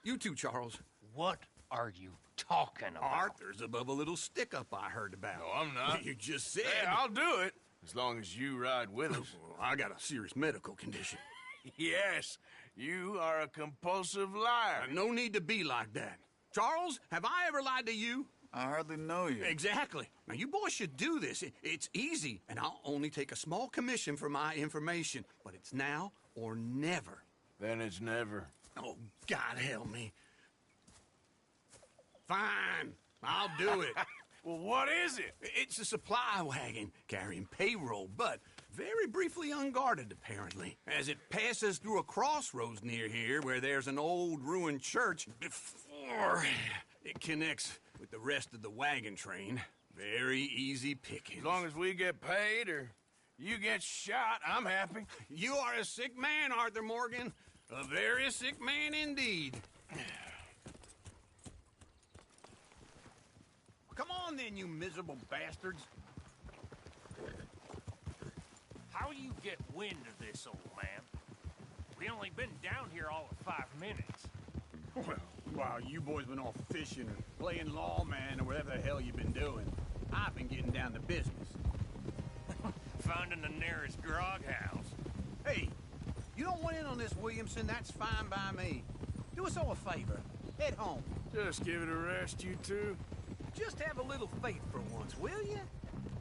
You too, Charles. What are you talking about? Arthur's above a little stick-up I heard about. No, I'm not. You just said... Hey, I'll do it, as long as you ride with us. I got a serious medical condition. Yes, you are a compulsive liar. No need to be like that. Charles, have I ever lied to you? I hardly know you. Exactly. Now, you boys should do this. It's easy, and I'll only take a small commission for my information. But it's now or never. Then it's never. Oh, God help me. Fine. I'll do it. Well, what is it? It's a supply wagon carrying payroll, but very briefly unguarded, apparently, as it passes through a crossroads near here where there's an old ruined church before it connects with the rest of the wagon train. Very easy pickings. As long as we get paid or you get shot, I'm happy. You are a sick man, Arthur Morgan. A very sick man indeed. Come on then, you miserable bastards. How you get wind of this, old man? We only been down here all of 5 minutes. Well, while you boys been off fishing or playing lawman or whatever the hell you've been doing, I've been getting down to business. Finding the nearest grog house. Hey, you don't want in on this, Williamson, that's fine by me. Do us all a favor. Head home. Just give it a rest, you two. Just have a little faith for once, will you?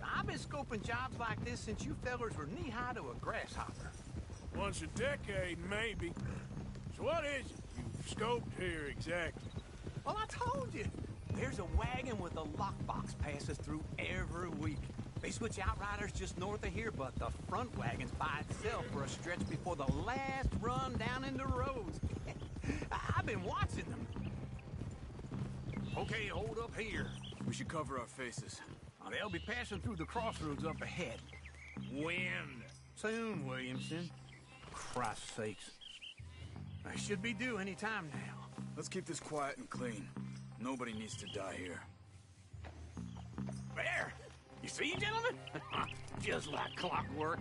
I've been scoping jobs like this since you fellers were knee-high to a grasshopper. Once a decade, maybe. So what is it you've scoped here exactly? Well, I told you. There's a wagon with a lockbox passes through every week. They switch outriders just north of here, but the front wagon's by itself for a stretch before the last run down into roads. I've been watching them. Okay, hold up here. We should cover our faces. They'll be passing through the crossroads up ahead. When? Soon, Williamson. Christ's sakes. I should be due any time now. Let's keep this quiet and clean. Nobody needs to die here. There! You see, gentlemen? Just like clockwork.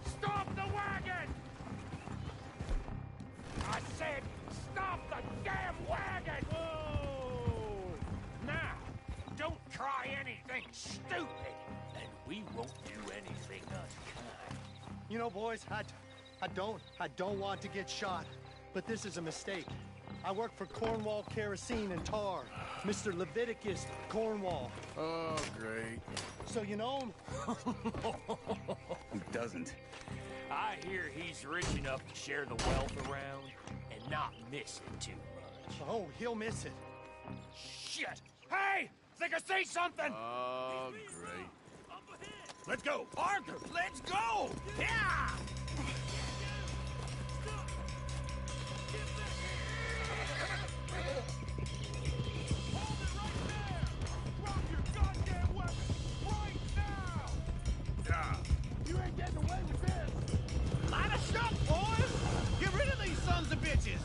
Stop the wagon! I said, stop the damn wagon! Whoa! Now, don't try anything stupid, and we won't do anything unkind. You know, boys, I don't want to get shot, but this is a mistake. I work for Cornwall Kerosene and Tar, Mr. Leviticus Cornwall. Oh, great. So you know him? Who doesn't? I hear he's rich enough to share the wealth around and not miss it too much. Oh, he'll miss it. Shit! Hey! Think I see something! Oh, great. Let's go! Arthur, let's go! Yeah! You ain't getting away with this! Light a shot, boys! Get rid of these sons of bitches!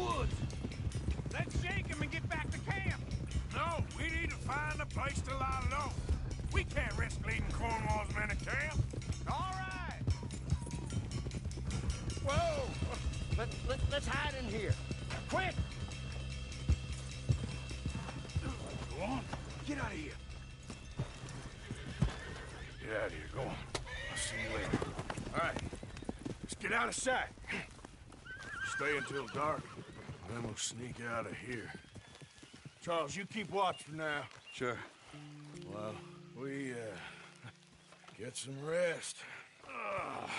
woods. Let's shake him and get back to camp. No, we need to find a place to lie low. We can't risk leading Cornwall's men to camp. All right. Whoa! Let's hide in here. Quick! Go on. Get out of here. Get out of here. Go on. I'll see you later. All right. Let's get out of sight. Stay until dark, and then we'll sneak out of here. Charles, you keep watch for now. Sure. Well, we, get some rest. Ugh.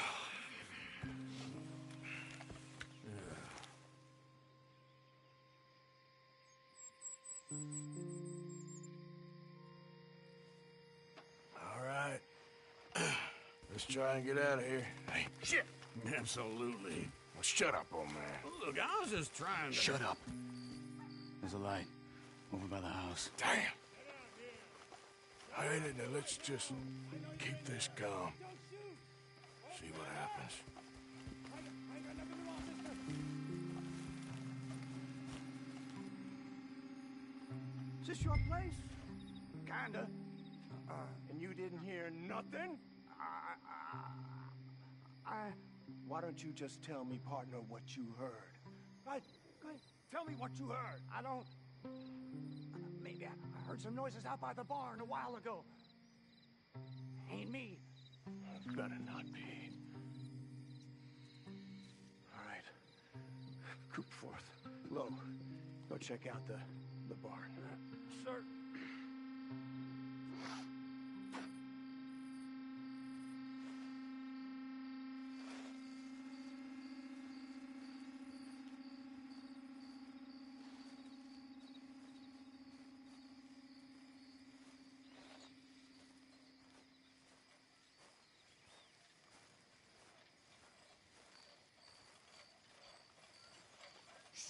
All right. Let's try and get out of here. Hey, shit! Absolutely. Well, shut up, old man. Look, I was just trying to... Shut up. There's a light over by the house. Damn. All right, now let's just keep this calm. See what happens. Is this your place? Kinda. And you didn't hear nothing? Why don't you just tell me, partner, what you heard? Right? Tell me what you heard. I don't... Maybe I heard some noises out by the barn a while ago. Ain't me. Better not be. All right. Coop forth. Low. Go check out the barn. Sir.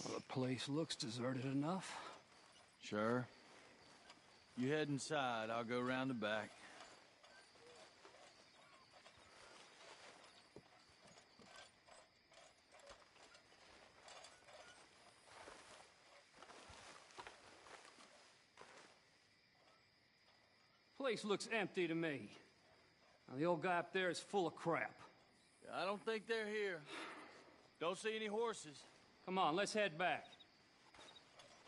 Well, the place looks deserted enough. Sure. You head inside, I'll go round the back. Place looks empty to me. Now, the old guy up there is full of crap. I don't think they're here. Don't see any horses. Come on, let's head back.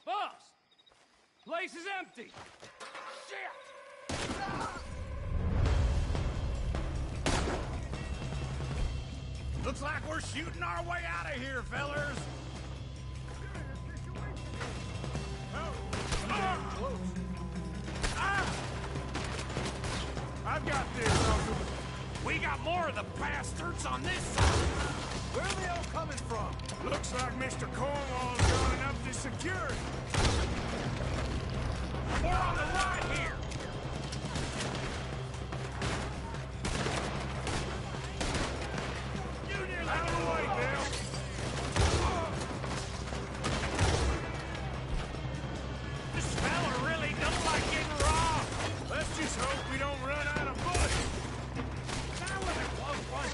Boss! Place is empty! Shit! Looks like we're shooting our way out of here, fellers. I've got this, Uncle. We got more of the bastards on this side. Where are they all coming from? Looks like Mr. Cornwall's gone up to security. We're on the right here. You nearly out of the way, Bill. This fella really don't like getting robbed. Let's just hope we don't run out of bullets. That was a close one.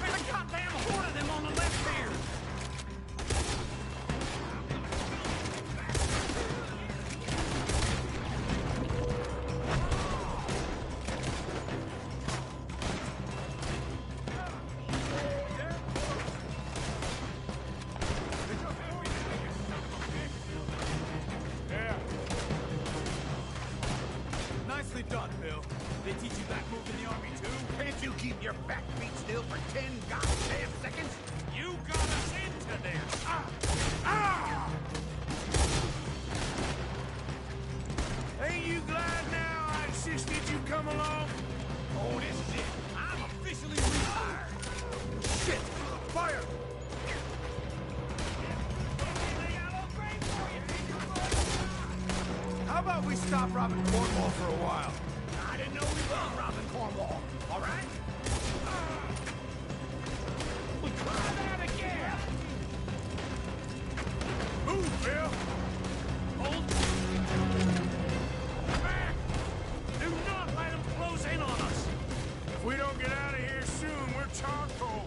There's a goddamn horde of them on the left here. Yeah. Nicely done, Bill. They teach you that move in the army, too? Can't you keep your back feet still for 10 goddamn seconds? You got us into this. Ain't you glad now I insisted you come along? Oh, this is it. I'm officially retired. Shit! Fire! How about we stop robbing Cornwall for a while? I didn't know we were robbing Cornwall. All right? We'll try that again. Move, Bill! Hold back. Do not let them close in on us. If we don't get out of here soon, we're charcoal.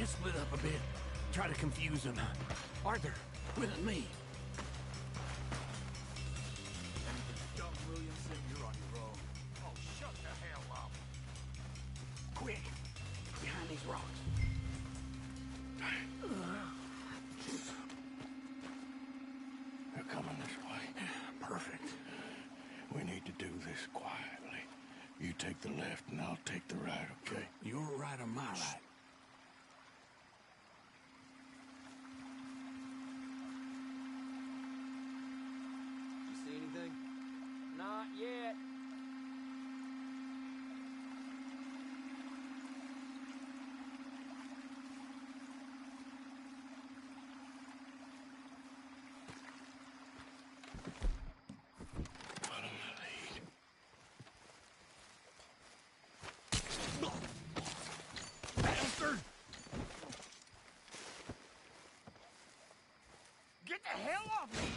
split up a bit. Try to confuse them. Arthur, with me. Dumb Williamson, you're on your own. Oh, shut the hell up. Quick! Behind these rocks. They're coming this way. Perfect. We need to do this quietly. You take the left and I'll take the right, okay? Your right or my right? You see anything? Not yet. Follow my lead. Bastard! Get the hell off me!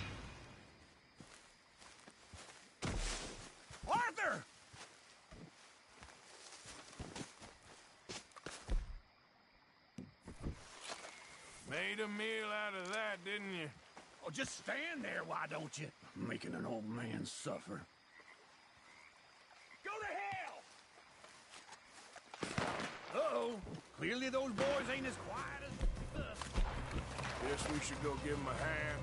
Arthur! Made a meal out of that, didn't you? Oh, just stand there, why don't you? Making an old man suffer. Go to hell! Uh-oh. Clearly those boys ain't as quiet as... Guess we should go give him a hand.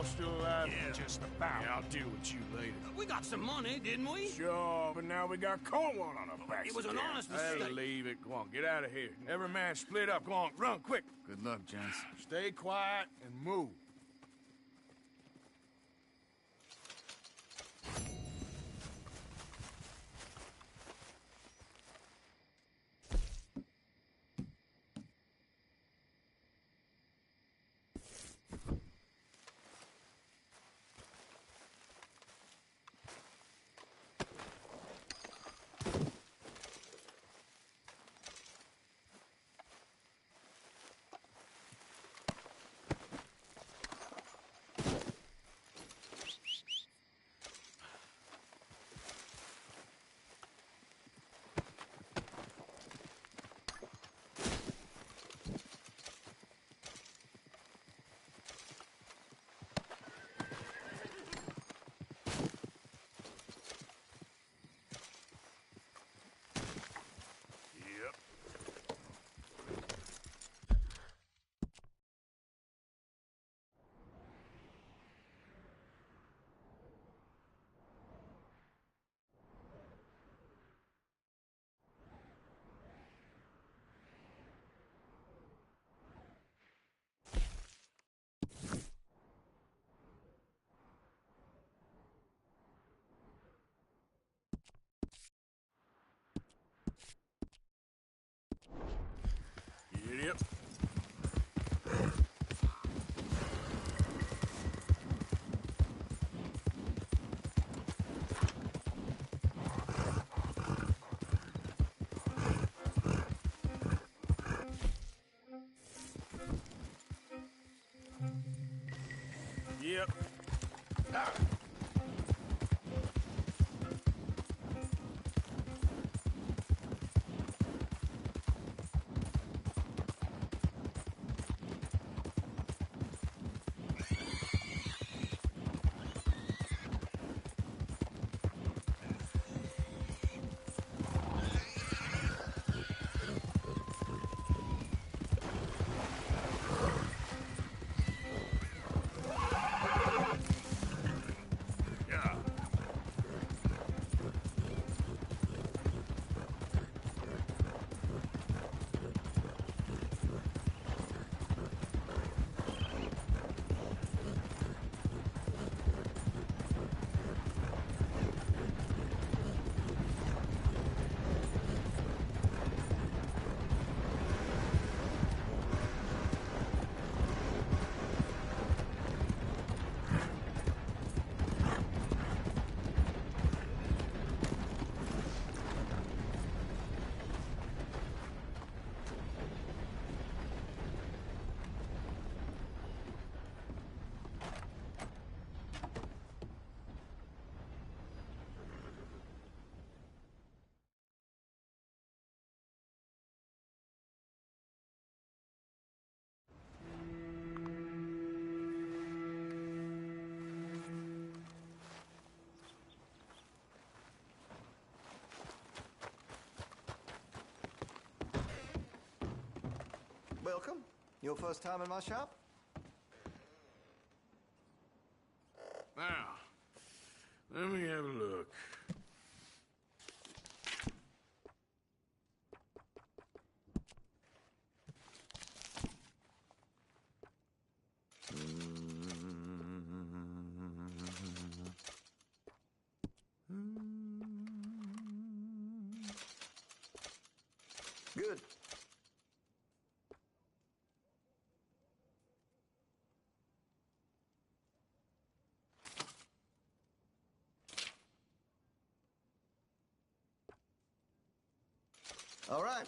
Still alive? Yeah, just about. Yeah, I'll deal with you later. We got some money, didn't we? Sure, but now we got Cornwall on our backs. It was an again. honest Hey, mistake. leave it. Go on, get out of here. Every man split up. Go on, run, quick. Good luck, gents. Stay quiet and move. Yep. Yep. Ah. Welcome. Your first time in my shop? Now, let me have a look. Good. All right.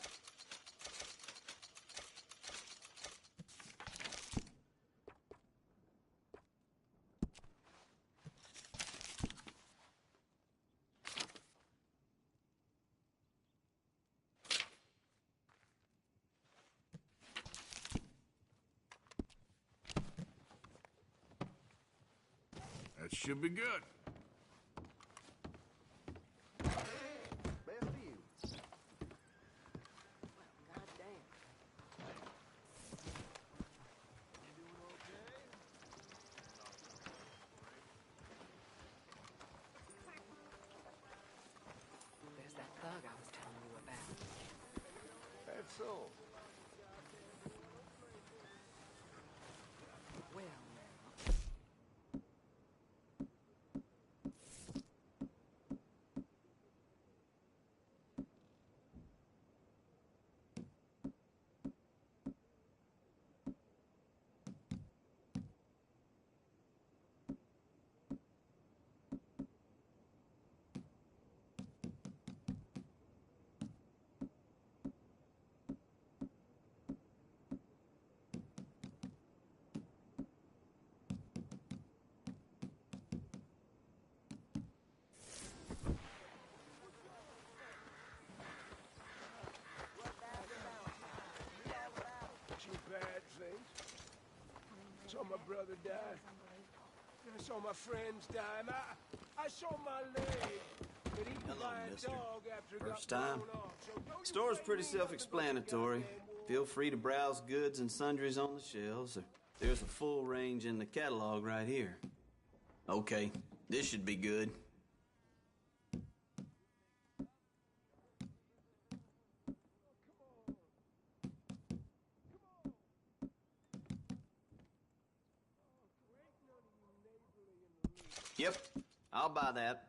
That should be good. Best of you. There's that thug I was telling you about. That's so. Well, Two bad things. Saw my brother die. I saw my friends die. And I saw my leg get eaten by a dog after it First got time? blown off. So don't you Store's blame pretty me nothing but the self-explanatory. Feel free to browse goods and sundries on the shelves. There's a full range in the catalog right here. Okay, this should be good. Yep, I'll buy that.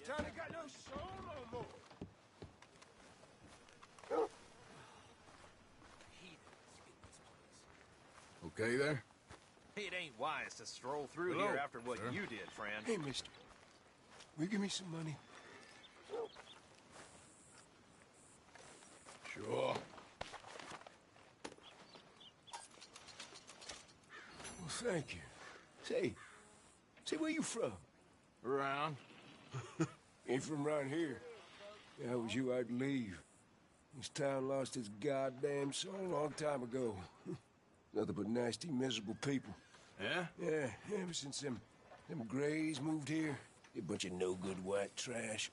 Johnny got no soul no more. Okay there? It ain't wise to stroll through Hello, here after what sir. you did, friend. Hey, mister. Will you give me some money? Sure. Well, thank you. Say, where you from? Around. Ain't from around here. If I was you, I'd leave. This town lost its goddamn soul a long time ago. Nothing but nasty, miserable people. Yeah? Yeah, ever since them Grays moved here, they a bunch of no-good white trash.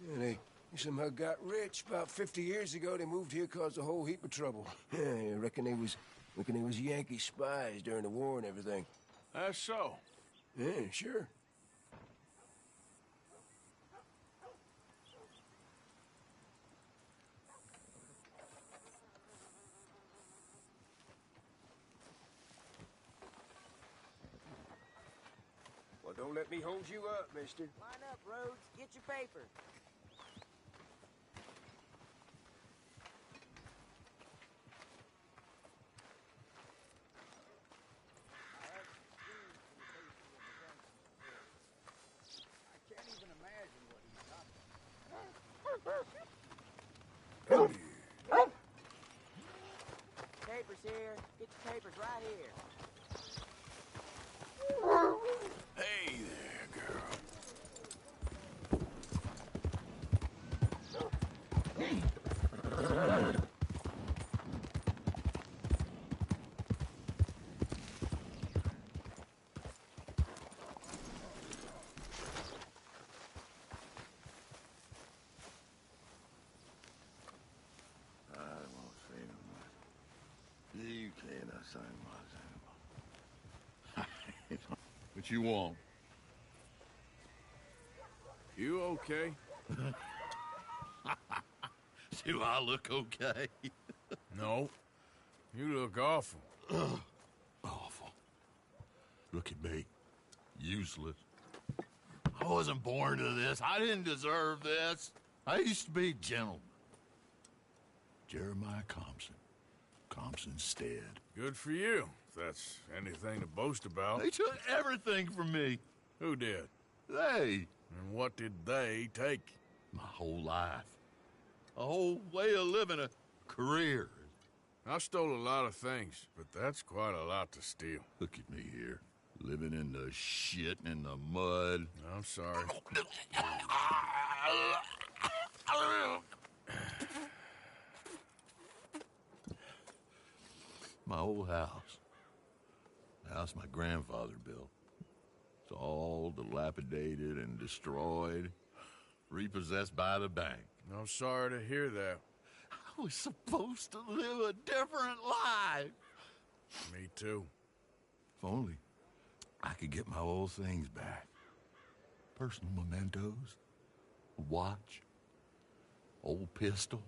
Yeah, they somehow got rich. About 50 years ago, they moved here, caused a whole heap of trouble. Yeah, I reckon they was Yankee spies during the war and everything. That's so. Yeah, sure. Well, don't let me hold you up, mister. Line up, Rhodes. Get your paper. I can't even imagine what he's talking Come here. Papers here. Get your papers right here. Hey there, girl. What you want? You okay? Do I look okay? No. You look awful. Awful. Look at me. Useless. I wasn't born to this. I didn't deserve this. I used to be a gentleman. Jeremiah Compson. Compson's stead. Good for you, if that's anything to boast about. They took everything from me. Who did? They. And what did they take? My whole life. A whole way of living, a career. I stole a lot of things, but that's quite a lot to steal. Look at me here, living in the shit and the mud. I'm sorry. My old house. The house my grandfather built. It's all dilapidated and destroyed, repossessed by the bank. I'm sorry to hear that. I was supposed to live a different life. Me too. If only I could get my old things back. Personal mementos, a watch, old pistol.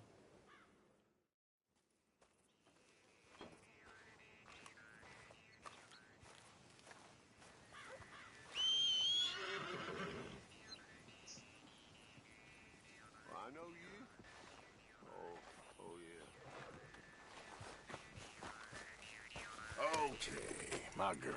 I know you. Oh yeah. Okay, my girl.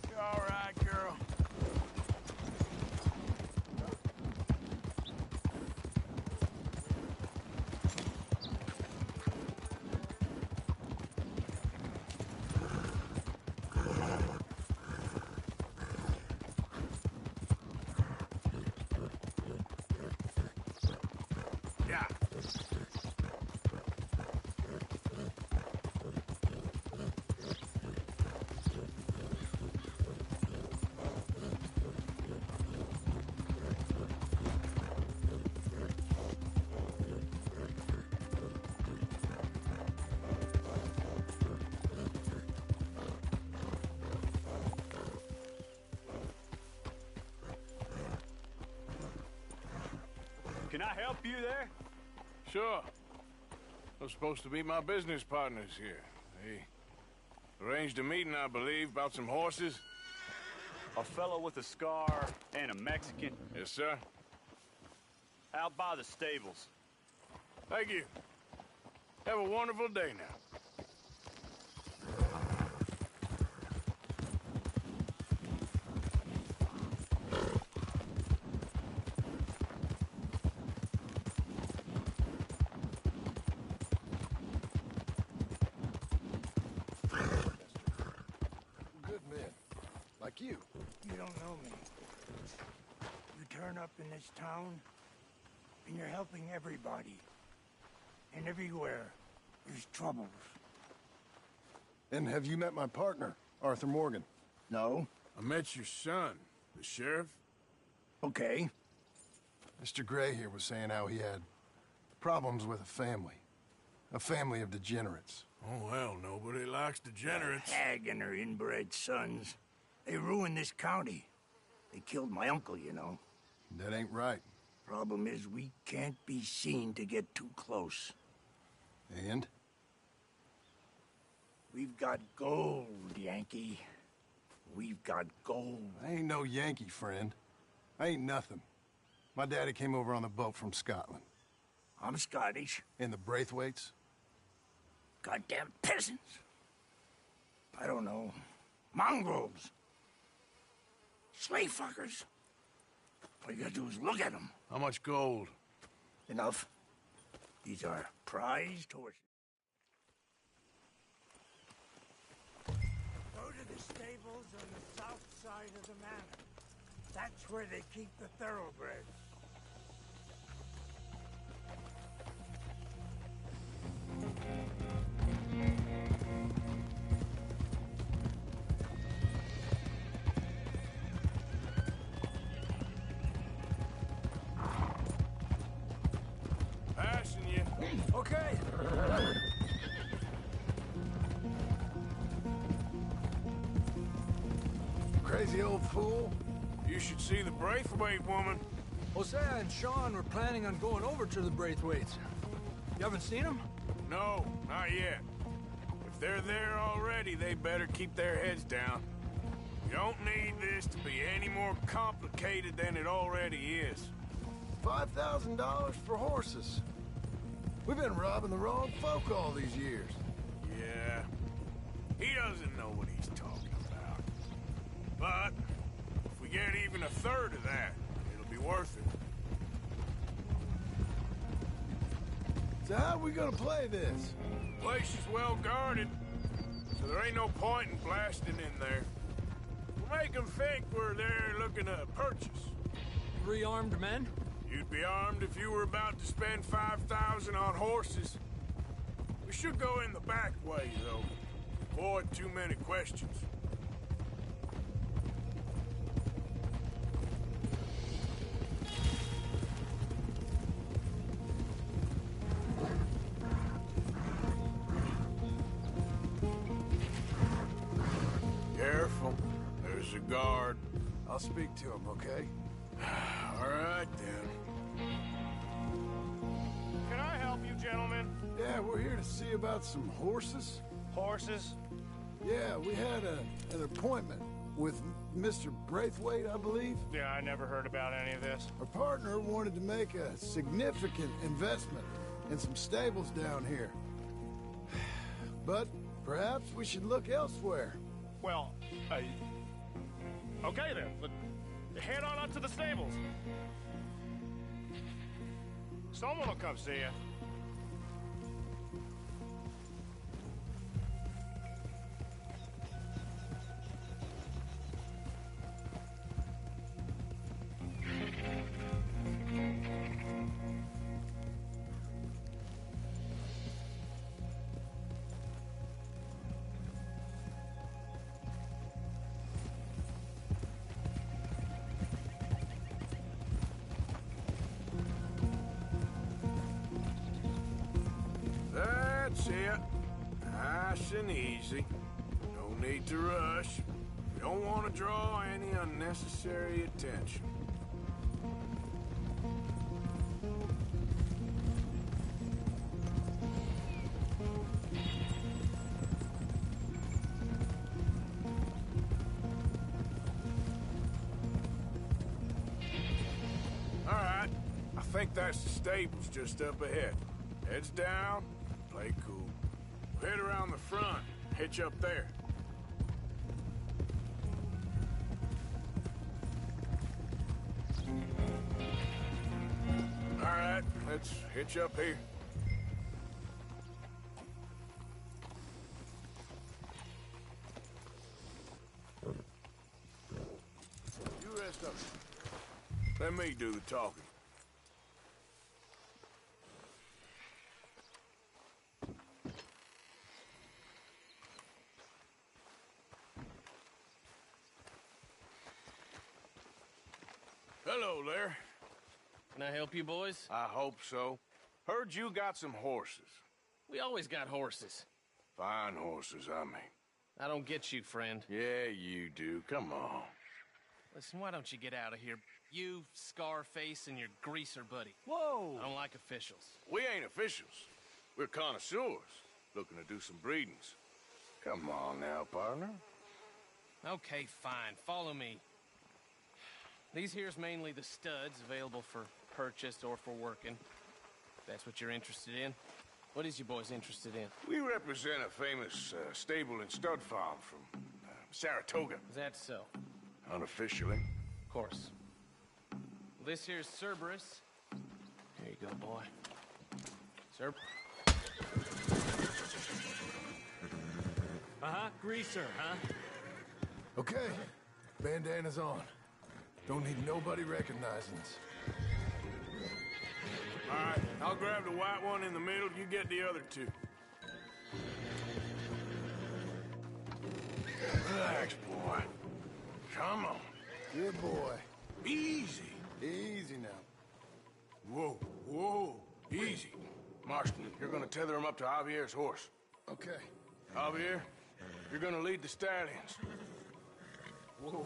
You all right, girl? Yeah. Can I help you there? Sure. They're supposed to be my business partners here. They arranged a meeting, I believe, about some horses. A fellow with a scar and a Mexican. Yes, sir. Out by the stables. Thank you. Have a wonderful day now. Good men. Like you. You don't know me. You turn up in this town, and you're helping everybody. And everywhere, there's troubles. And have you met my partner, Arthur Morgan? No? I met your son, the sheriff. Okay. Mr. Gray here was saying how he had problems with a family of degenerates. Oh, well, nobody likes degenerates. Hag and her inbred sons. They ruined this county. They killed my uncle, you know. That ain't right. Problem is, we can't be seen to get too close. And? We've got gold, Yankee. We've got gold. I ain't no Yankee, friend. I ain't nothing. My daddy came over on the boat from Scotland. I'm Scottish. And the Braithwaites? Goddamn peasants. I don't know. Mongrels. Slave fuckers. All you gotta do is look at them. How much gold? Enough. These are prized horses. Go to the stables on the south side of the manor. That's where they keep the thoroughbreds. Passing you. Okay. Crazy old fool. You should see the Braithwaite woman. Hosea and Sean were planning on going over to the Braithwaites. You haven't seen them? No, not yet. If they're there already, they better keep their heads down. You don't need this to be any more complicated than it already is. $5,000 for horses. We've been robbing the wrong folk all these years. Yeah. He doesn't know what he's talking about. But if we get even a third of that, it'll be worth it. So how are we gonna play this? Place is well guarded, so there ain't no point in blasting in there. We'll make them think we're there looking to purchase. 3 armed men? You'd be armed if you were about to spend 5,000 on horses. We should go in the back way, though. Avoid too many questions. Careful. There's a guard. I'll speak to him, okay? All right, then. Can I help you, gentlemen? Yeah, we're here to see about some horses. Horses? Yeah, we had an appointment with Mr. Braithwaite, I believe. Yeah, I never heard about any of this. Our partner wanted to make a significant investment in some stables down here. But perhaps we should look elsewhere. Well, okay then. But head on up to the stables. Someone will come see you. That's it. Nice and easy. No need to rush. We don't want to draw any unnecessary attention. All right. I think that's the stables just up ahead. Heads down, play cool. Head around the front, hitch up there. All right, let's hitch up here. You rest up. Let me do the talking. Hello there. Can I help you, boys? I hope so. Heard you got some horses. We always got horses. Fine horses, I mean. I don't get you, friend. Yeah, you do. Come on. Listen, why don't you get out of here? You, Scarface, and your greaser buddy. Whoa! I don't like officials. We ain't officials. We're connoisseurs, looking to do some breedings. Come on now, partner. Okay, fine. Follow me. These here's mainly the studs available for purchase or for working. If that's what you're interested in. What is you boys interested in? We represent a famous stable and stud farm from Saratoga. Is that so? Unofficially. course. This here's Cerberus. Here you go, boy. Greaser, huh? Okay, bandana's on. Don't need nobody recognizing us. All right, I'll grab the white one in the middle. You get the other two. Relax, boy. Come on. Good boy. Easy. Easy now. Whoa, whoa. Easy. Marston, you're gonna tether him up to Javier's horse. Okay. Javier, you're gonna lead the stallions. Whoa.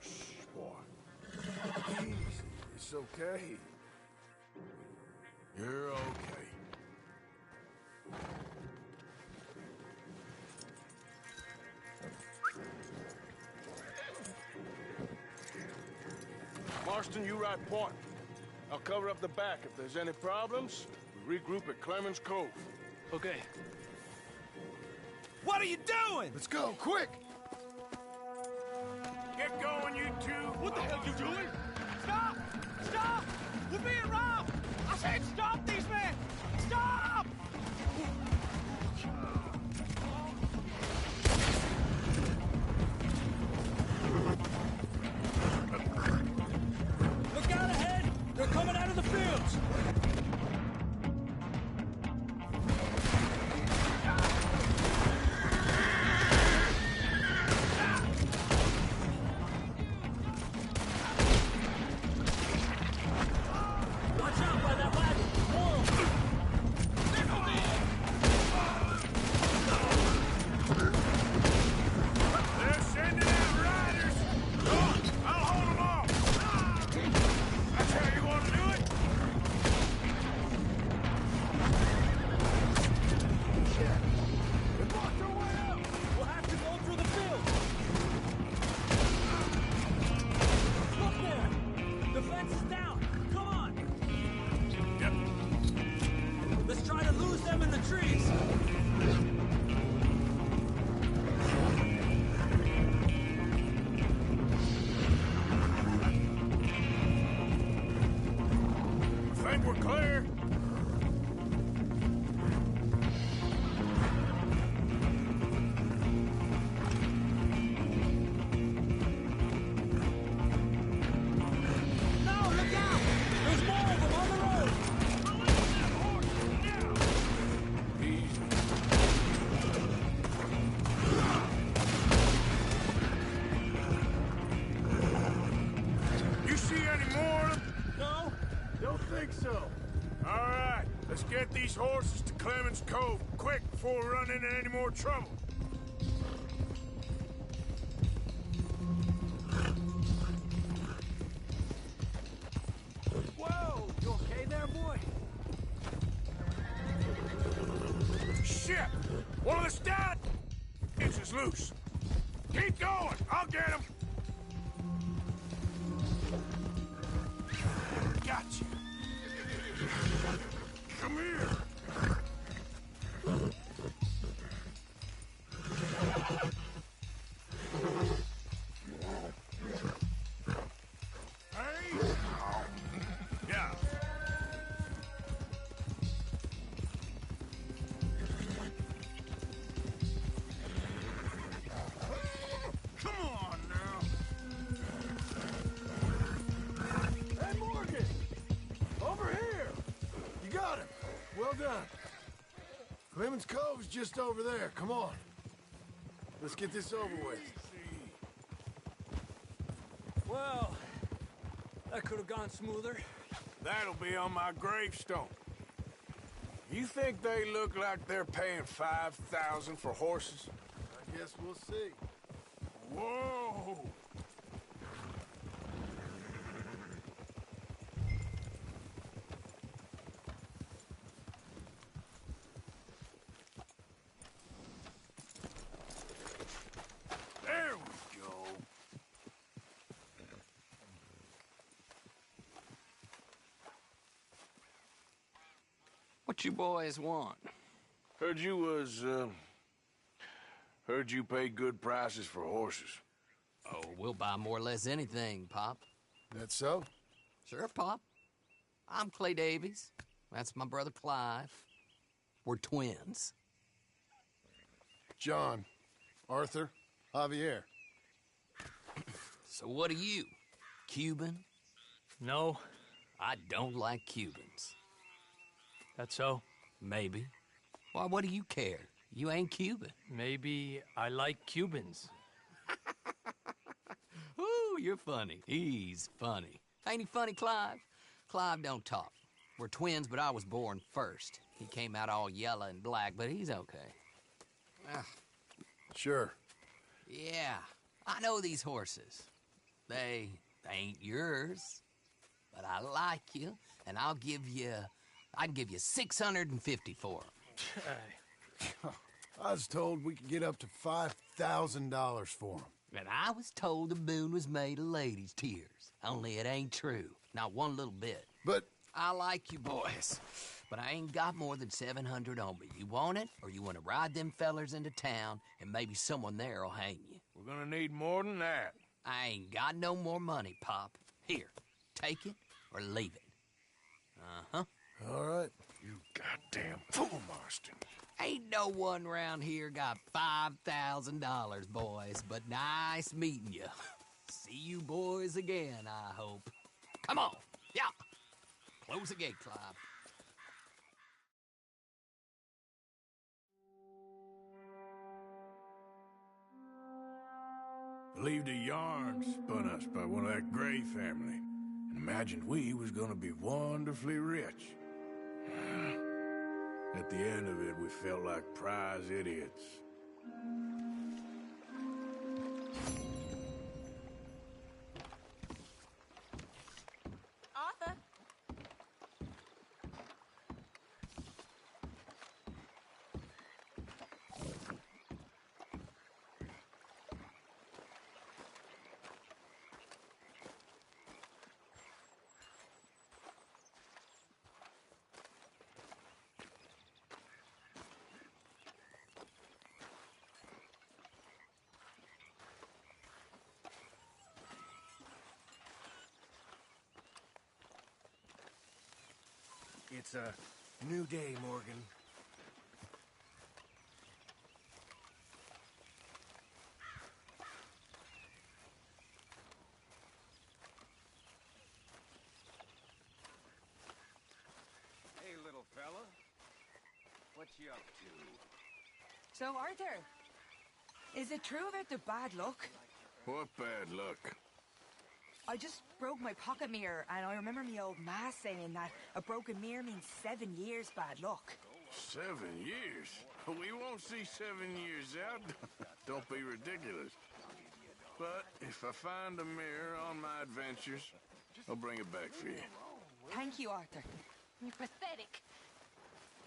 Shh, boy. Easy. It's okay. You're okay. Marston, you ride point. I'll cover up the back. If there's any problems, we regroup at Clemens Cove. Okay. What are you doing? Let's go, quick! Get going, you two! What the hell you doing? Stop! Stop! We're being robbed! I said stop these men! Stop! Look out ahead! They're coming out of the fields! Watch out by that wagon! They're sending out riders! Go on, I'll hold them off! That's how you want to do it? They blocked our way out! We'll have to go through the field! Look there! The fence is down! Come on! Yep. Let's try to lose them in the trees! I think we're clear. No, look out! There's more of them on the road! Easy. You see any more of them? No? Don't think so. All right, let's get these horses to Clemens Cove quick before we run into any more trouble. Whoa! You okay there, boy? Shit! One of the stallions is loose. Keep going. I'll get him. Gotcha. Come here. Hey. Yeah. Come on now. Hey, Morgan! Over here! You got him. Well done. Clemens Cove's just over there. Come on. Let's get this over with. Well, that could have gone smoother. That'll be on my gravestone. You think they look like they're paying $5,000 for horses? I guess we'll see. Whoa! There we go. What you boys want? Heard you pay good prices for horses. Oh, we'll buy more or less anything, Pop. That so? Sure, Pop. I'm Clay Davies. That's my brother Clive. We're twins. John, Arthur, Javier. So what are you? Cuban? No. I don't like Cubans. That so? Maybe. Why, what do you care? You ain't Cuban. Maybe I like Cubans. Ooh, you're funny. He's funny. Ain't he funny, Clive? Clive don't talk. We're twins, but I was born first. He came out all yellow and black, but he's okay. Sure. Yeah, I know these horses. They ain't yours, but I like you, and I can give you 650 for them. I was told we could get up to $5,000 for them. And I was told the moon was made of ladies' tears. Only it ain't true. Not one little bit. But I like you boys, but I ain't got more than 700 on me. You want it, or you want to ride them fellers into town, and maybe someone there'll hang you? We're gonna need more than that. I ain't got no more money, Pop. Here, take it or leave it. Uh-huh. All right. You goddamn fool, Marston. Ain't no one round here got $5,000, boys, but nice meeting you. See you boys again, I hope. Come on, yeah. Close the gate, Clive. Believed a yarn spun us by one of that Gray family, and imagined we was gonna be wonderfully rich. At the end of it, we felt like prize idiots. Arthur? It's a new day, Morgan. Hey, little fella. What you up to? So, Arthur, is it true about the bad luck? What bad luck? I just broke my pocket mirror, and I remember me old ma saying that a broken mirror means 7 years bad luck. 7 years? We won't see 7 years out. Don't be ridiculous. But if I find a mirror on my adventures, I'll bring it back for you. Thank you, Arthur. You're pathetic.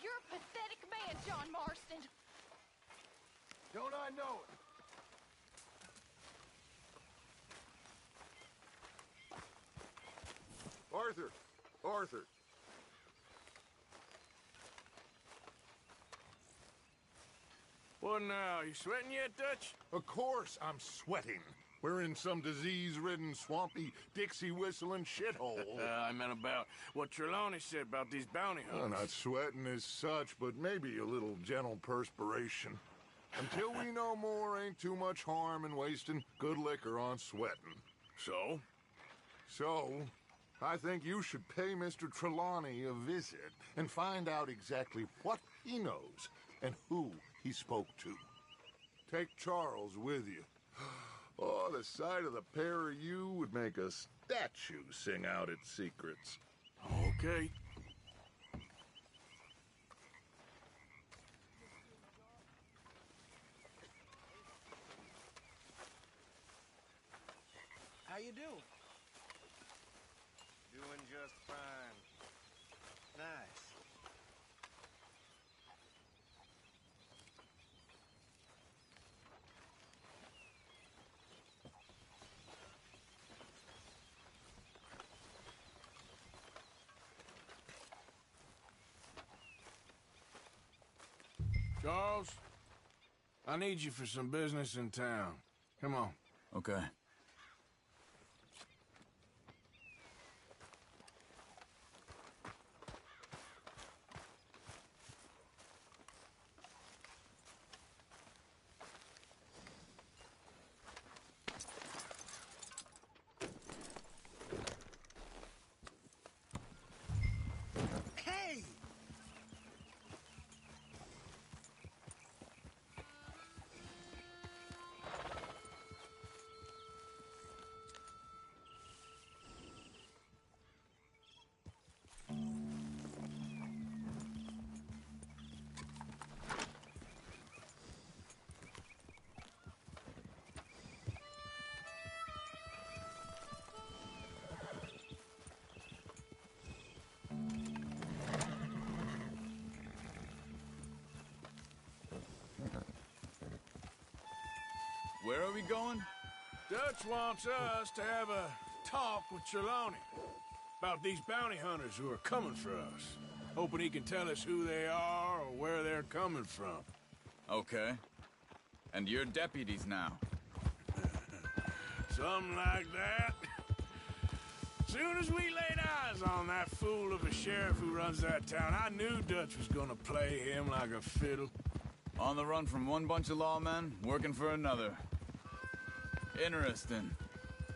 You're a pathetic man, John Marston. Don't I know it? Arthur! Arthur! What now? You sweating yet, Dutch? Of course I'm sweating. We're in some disease-ridden, swampy, Dixie-whistling shithole. I meant about what Trelawney said about these bounty hunters. Not sweating as such, but maybe a little gentle perspiration. Until we know more, ain't too much harm in wasting good liquor on sweating. So? So, I think you should pay Mr. Trelawney a visit and find out exactly what he knows and who he spoke to. Take Charles with you. Oh, the sight of the pair of you would make a statue sing out its secrets. Okay. How you doing? Doing just fine. Nice. Charles, I need you for some business in town. Come on. Okay. Hey! Where are we going? Dutch wants us to have a talk with Trelawney about these bounty hunters who are coming for us. Hoping he can tell us who they are or where they're coming from. Okay. And you're deputies now. Something like that. Soon as we laid eyes on that fool of a sheriff who runs that town, I knew Dutch was gonna play him like a fiddle. On the run from one bunch of lawmen, working for another. Interesting.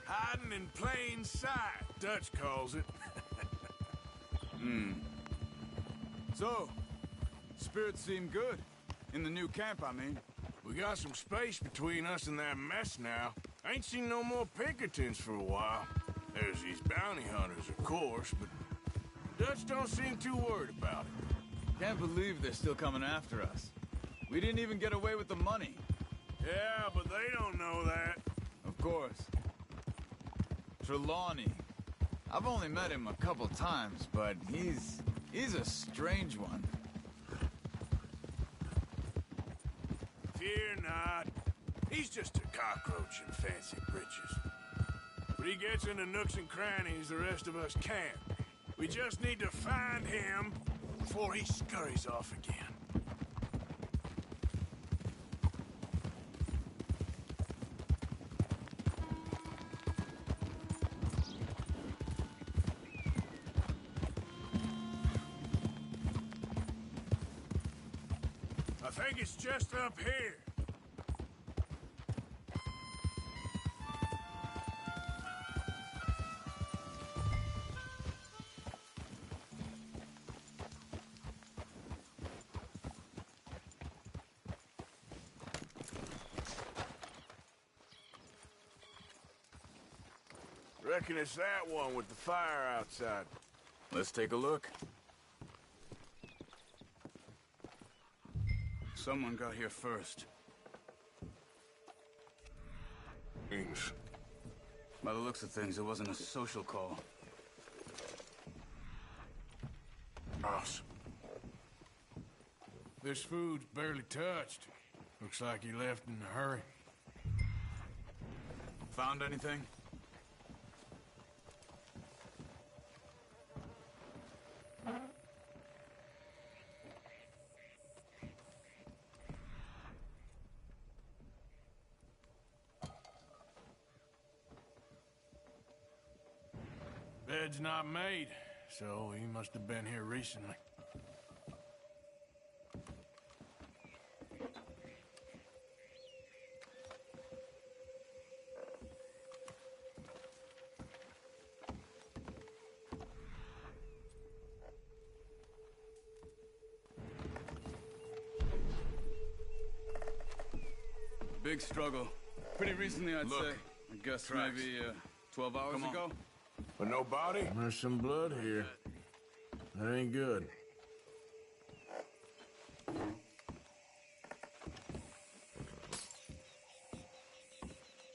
Hiding in plain sight, Dutch calls it. So, spirits seem good. In the new camp, I mean. We got some space between us and that mess now. Ain't seen no more Pinkertons for a while. There's these bounty hunters, of course, but Dutch don't seem too worried about it. Can't believe they're still coming after us. We didn't even get away with the money. Yeah, but they don't know that. Of course. Trelawney. I've only met him a couple times, but he's a strange one. Fear not. He's just a cockroach in fancy breeches. But he gets into nooks and crannies the rest of us can't. We just need to find him before he scurries off again. I think it's just up here. Reckon it's that one with the fire outside. Let's take a look. Someone got here first. Things. By the looks of things, it wasn't a social call. Boss. This food's barely touched. Looks like he left in a hurry. Found anything? Bed's not made, so he must have been here recently. Big struggle. Pretty recently, I'd Look, say. I guess tracks. maybe 12 hours Come on. ago. But no body? There's some blood here. That ain't good.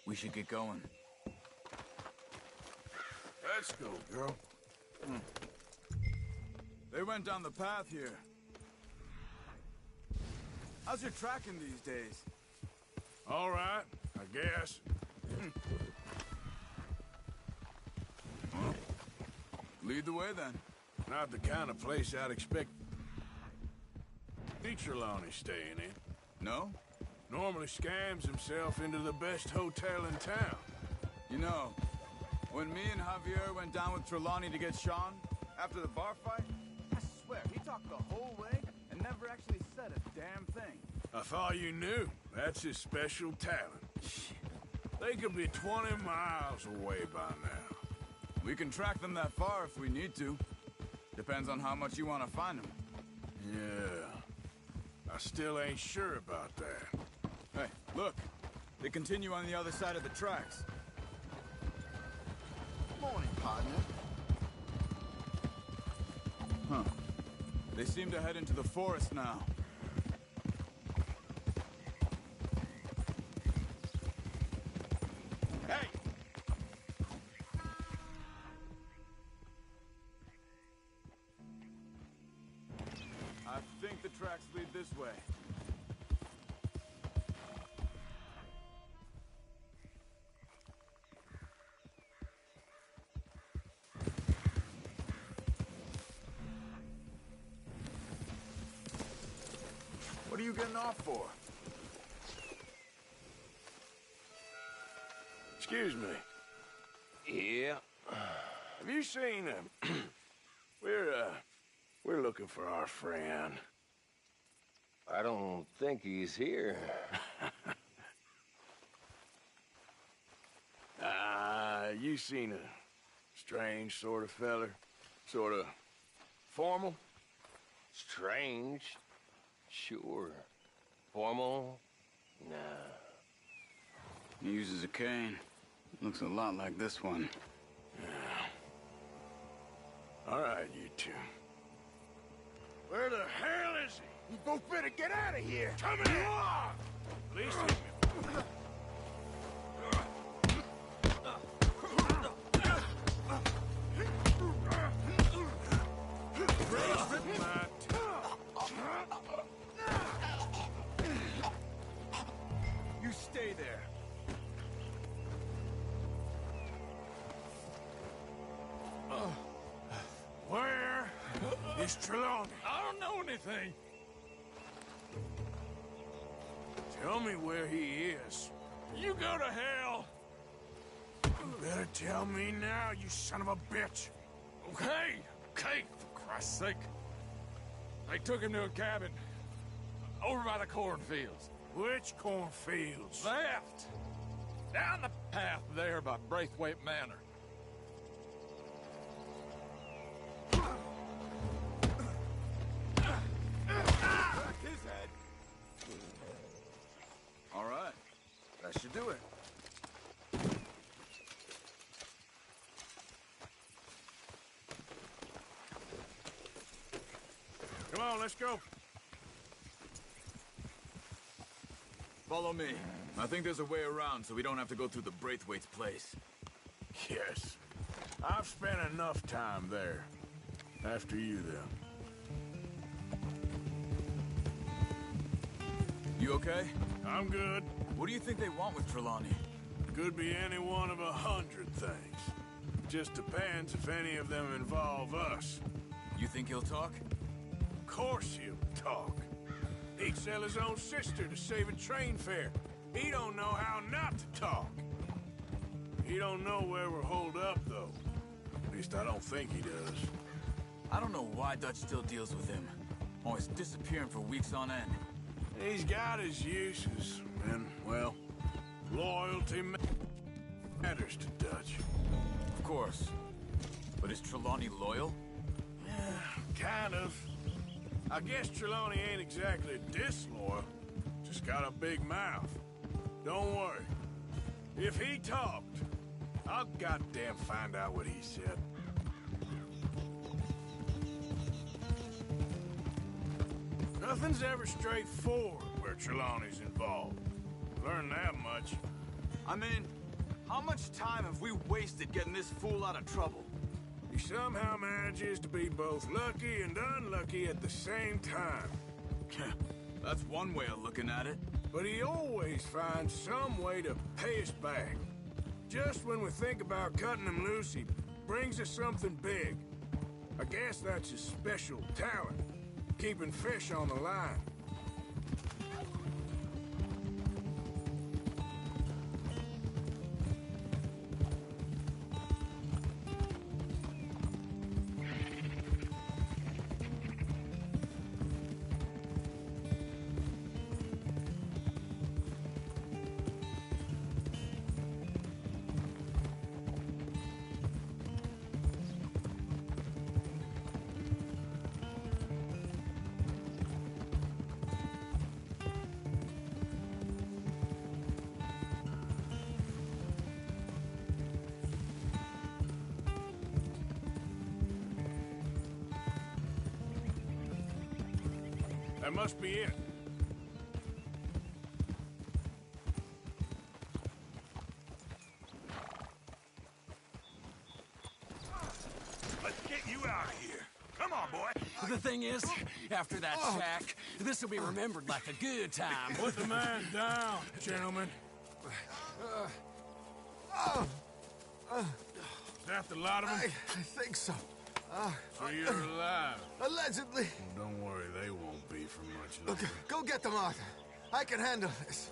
We should get going. Let's go, girl. They went down the path here. How's your tracking these days? All right, I guess. Lead the way, then. Not the kind of place I'd expect. See Trelawney staying in. No? Normally scams himself into the best hotel in town. You know, when me and Javier went down with Trelawney to get Sean, after the bar fight, I swear, he talked the whole way and never actually said a damn thing. I thought you knew. That's his special talent. They could be 20 miles away by now. We can track them that far if we need to. Depends on how much you want to find them. Yeah. I still ain't sure about that. Hey, look. They continue on the other side of the tracks. Morning, partner. Huh. They seem to head into the forest now. Hey! I think the tracks lead this way. What are you getting off for? Excuse me. Yeah. Have you seen him? We're looking for our friend. I don't think he's here. You seen a strange sort of feller? Sort of formal? Strange? Sure. Formal? Nah. He uses a cane. Looks a lot like this one. Yeah. All right, you two. Where the hell is he? You both better get out of here! Come here! Please hit me. You stay there. Where is Trelawney? I don't know anything. Tell me where he is. You go to hell. You better tell me now, you son of a bitch. Okay, for Christ's sake. They took him to a cabin over by the cornfields. Which cornfields? Left. Down the path there by Braithwaite Manor. Cracked his head. All right. That should do it. Come on, let's go. Follow me. I think there's a way around so we don't have to go through the Braithwaite's place. Yes. I've spent enough time there. After you, then. You okay? I'm good. What do you think they want with Trelawney? Could be any one of 100 things. Just depends if any of them involve us. You think he'll talk? Of course he'll talk. He'd sell his own sister to save a train fare. He don't know how not to talk. He don't know where we're holed up, though. At least I don't think he does. I don't know why Dutch still deals with him. Always disappearing for weeks on end. He's got his uses, and, well, loyalty matters to Dutch. Of course. But is Trelawney loyal? Yeah, kind of. I guess Trelawney ain't exactly disloyal. Just got a big mouth. Don't worry. If he talked, I'll goddamn find out what he said. Nothing's ever straightforward where Trelawney's involved. Learn that much. I mean, how much time have we wasted getting this fool out of trouble? He somehow manages to be both lucky and unlucky at the same time. That's one way of looking at it. But he always finds some way to pay us back. Just when we think about cutting him loose, he brings us something big. I guess that's his special talent, keeping fish on the line. That must be it. Let's get you out of here. Come on, boy. The thing is, after that shack, this will be remembered like a good time. Put the man down, gentlemen. Is that the lot of them? I think so. So you're alive. Allegedly. Well, don't worry, they won't be for much longer. Look, go get them, Arthur. I can handle this.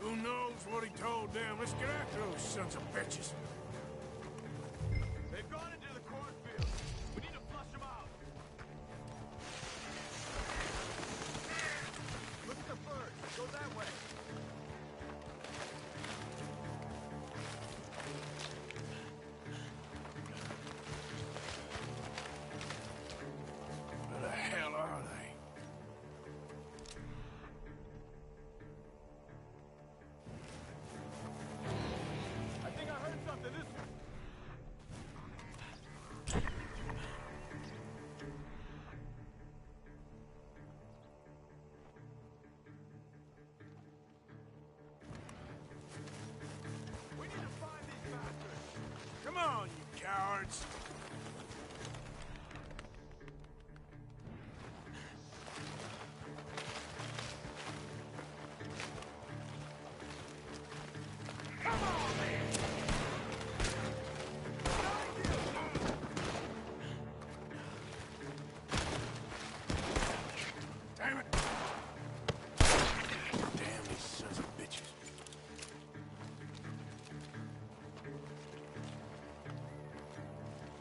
Who knows what he told them? Let's get after those sons of bitches. They've gone into the cornfield. We need to flush them out. Look at the birds. Go that way. Where the hell are they? I think I heard something. This. We need to find these bastards. Come on, you cowards. Damn it! Damn these sons of bitches.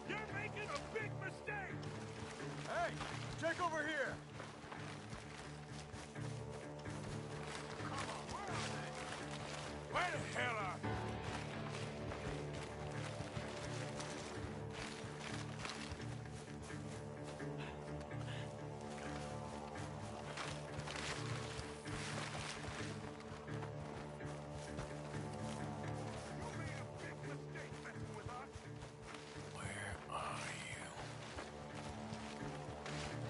You're making a big mistake. Hey, check over here. Where the hell are they? Where are you?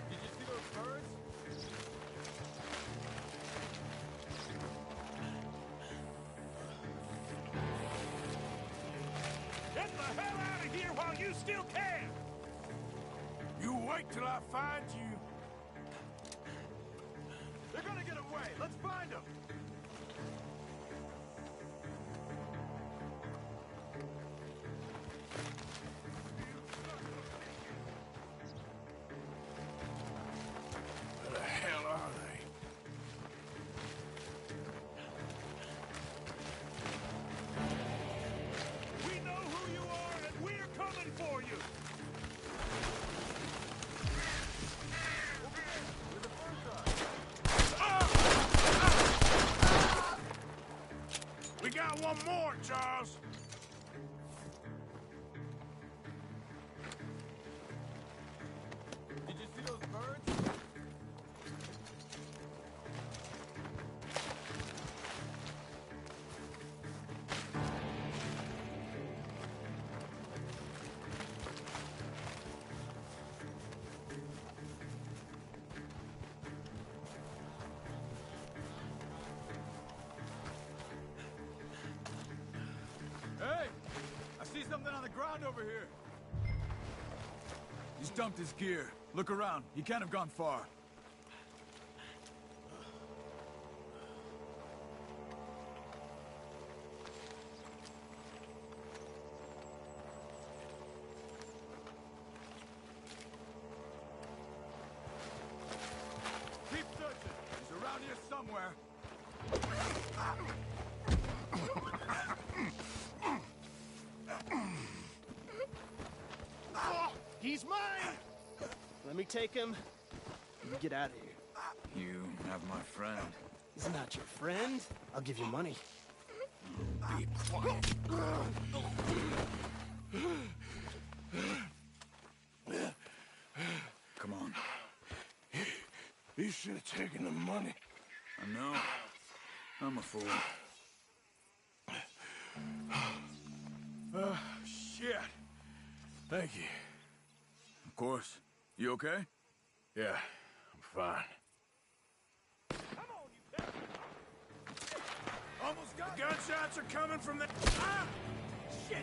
Did you see those birds? Get the hell out of here while you still can. You wait till I find you. They're gonna get away. Let's find them. Where the hell are they? We know who you are, and we're coming for you. We got one more, Charles. Did you see those birds? Hey! I see something on the ground over here. He's dumped his gear. Look around. He can't have gone far. Keep searching. He's around here somewhere. He's mine! Let me take him. You get out of here. You have my friend. He's not your friend. I'll give you money. Be quiet. Come on. You should have taken the money. I know. I'm a fool. Shit. Thank you. Of course. You okay? Yeah, I'm fine. Almost got The gunshots are coming from the... Ah! Shit!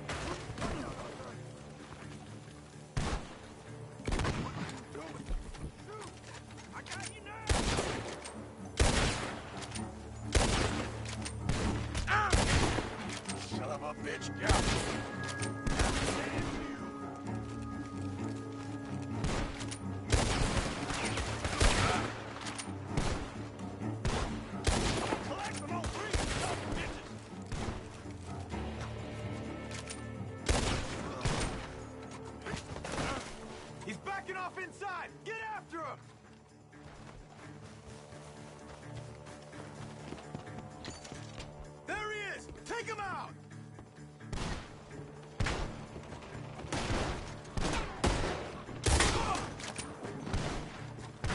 I got you now! Ah! Son of a bitch, yeah. Collect them all three! Son of bitches! He's backing off inside! Get after him! There he is! Take him out!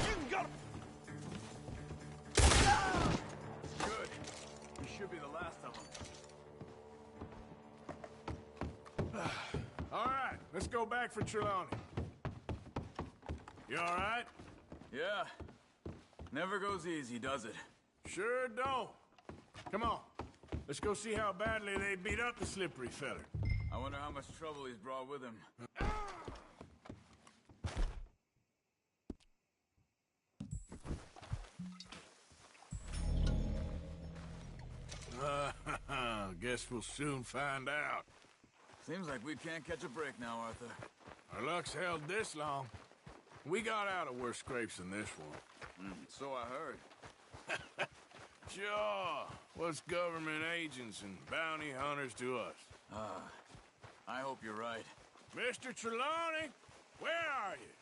You got him! Good. We should be the last of them. All right, let's go back for Trelawney. You all right? Yeah. Never goes easy, does it? Sure don't. Come on. Let's go see how badly they beat up the slippery feller. I wonder how much trouble he's brought with him. Guess we'll soon find out. Seems like we can't catch a break now, Arthur. Our luck's held this long. We got out of worse scrapes than this one. So I heard. Sure. What's government agents and bounty hunters to us? I hope you're right. Mr. Trelawney, where are you?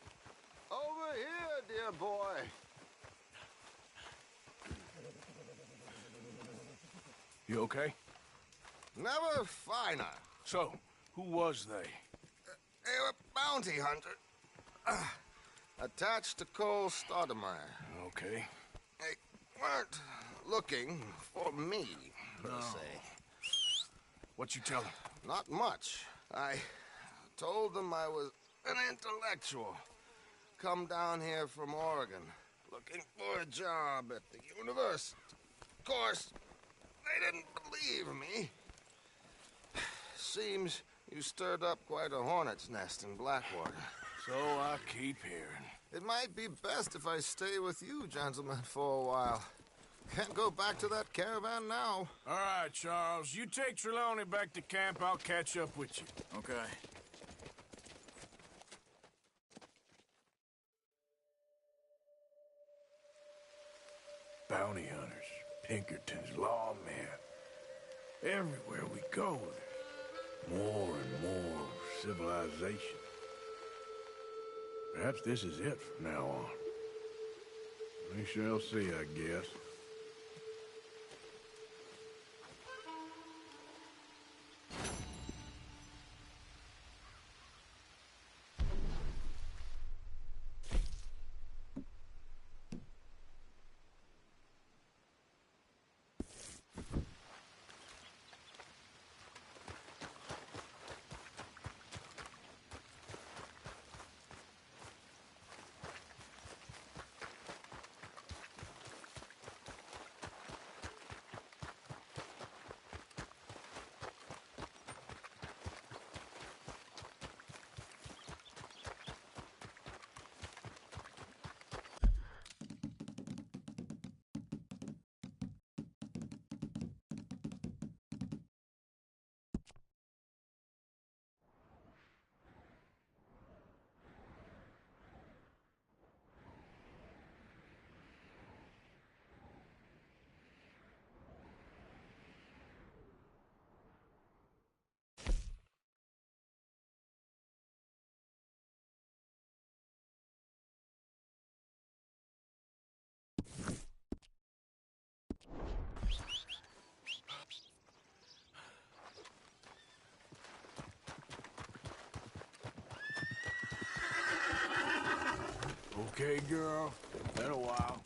Over here, dear boy. You okay? Never finer. So, who was they? They were bounty hunter. Attached to Cole Stoudemire. Okay. They weren't looking for me, per se. What you tell them? Not much. I told them I was an intellectual. Come down here from Oregon, looking for a job at the university. Of course, they didn't believe me. Seems you stirred up quite a hornet's nest in Blackwater. So I keep hearing. It might be best if I stay with you, gentlemen, for a while. Can't go back to that caravan now. All right, Charles. You take Trelawney back to camp. I'll catch up with you. Okay. Bounty hunters, Pinkertons, lawmen. Everywhere we go, there's more and more civilization. Perhaps this is it from now on. We shall see, I guess. Okay, girl. Been a while.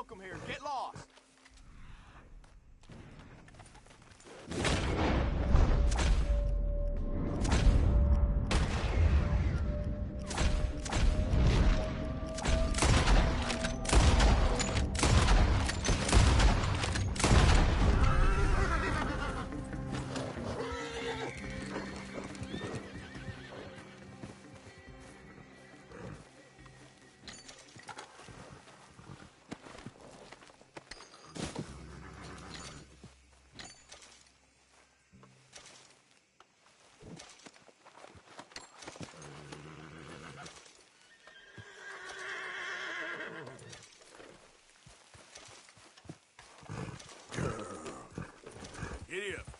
welcome here. Get lost. Giddy up.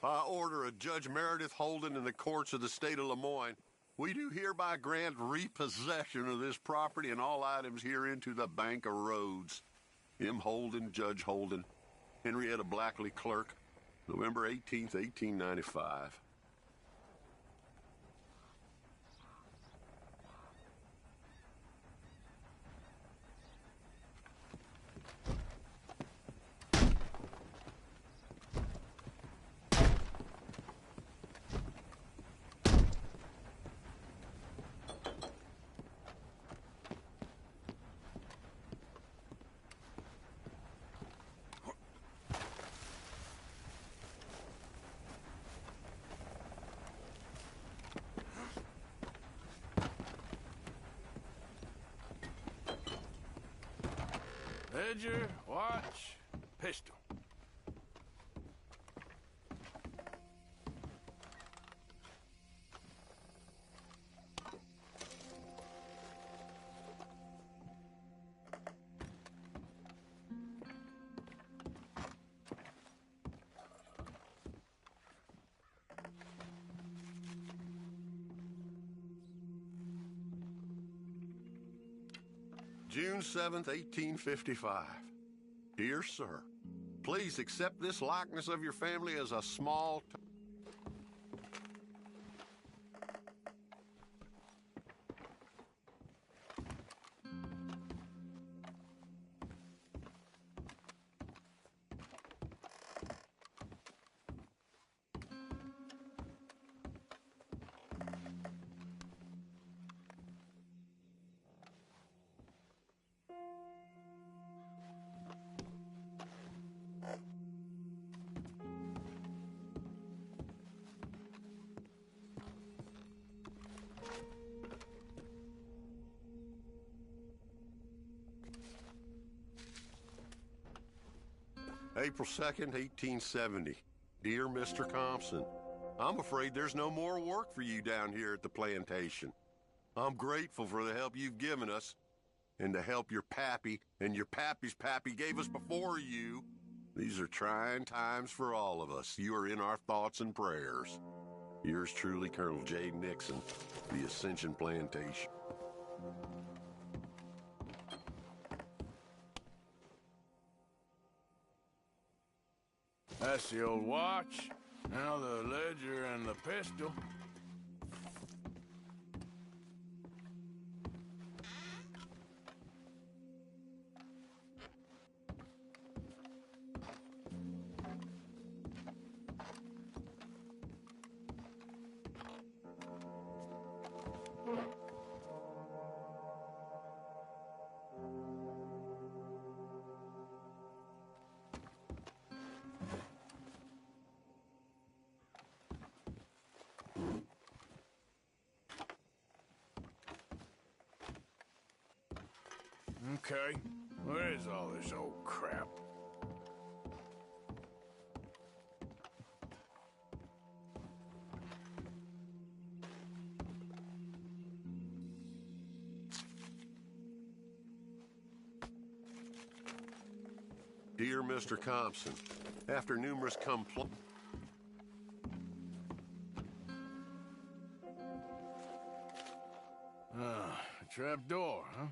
By order of Judge Meredith Holden in the courts of the state of Lemoyne, we do hereby grant repossession of this property and all items herein to the Bank of Rhodes. M. Holden, Judge Holden, Henrietta Blackley, Clerk, November 18th, 1895. Ledger, watch, pistol. June 7th, 1855. Dear Sir, please accept this likeness of your family as a small... April 2nd, 1870. Dear Mr. Thompson, I'm afraid there's no more work for you down here at the plantation. I'm grateful for the help you've given us, and the help your pappy and your pappy's pappy gave us before you. These are trying times for all of us. You are in our thoughts and prayers. Yours truly, Colonel J. Nixon, the Ascension Plantation. That's the old watch. Now the ledger and the pistol. Okay. Where is all this old crap? Dear Mr. Compson, after numerous complaints... A trap door, huh?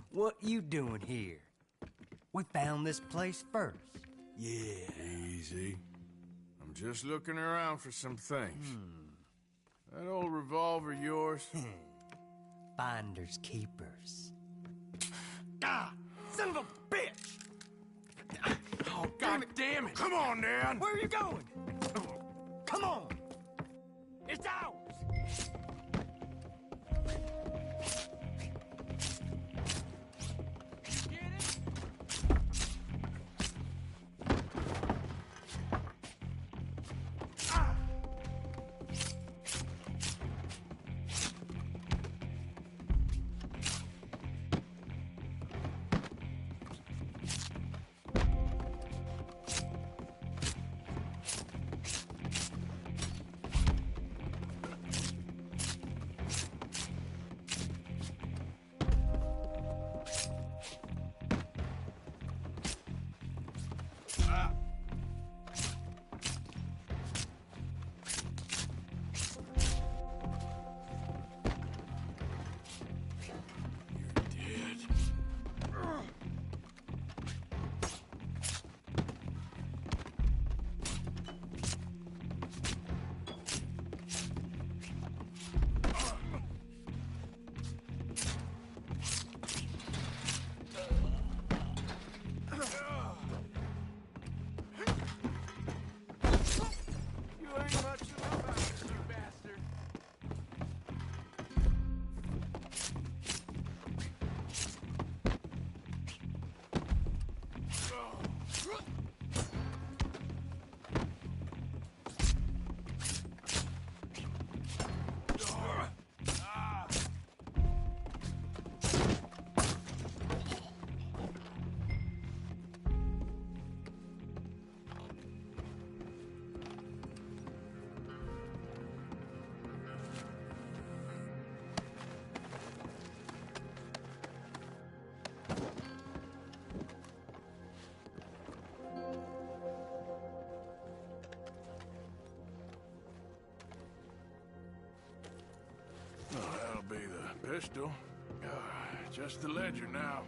What you doing here? We found this place first. Yeah. Easy. I'm just looking around for some things. That old revolver yours? Finders keepers. Ah! Son of a bitch! Oh, God damn it! Come on, Dan! Where are you going? Come on! It's ours! That'll be the pistol. Just the ledger now.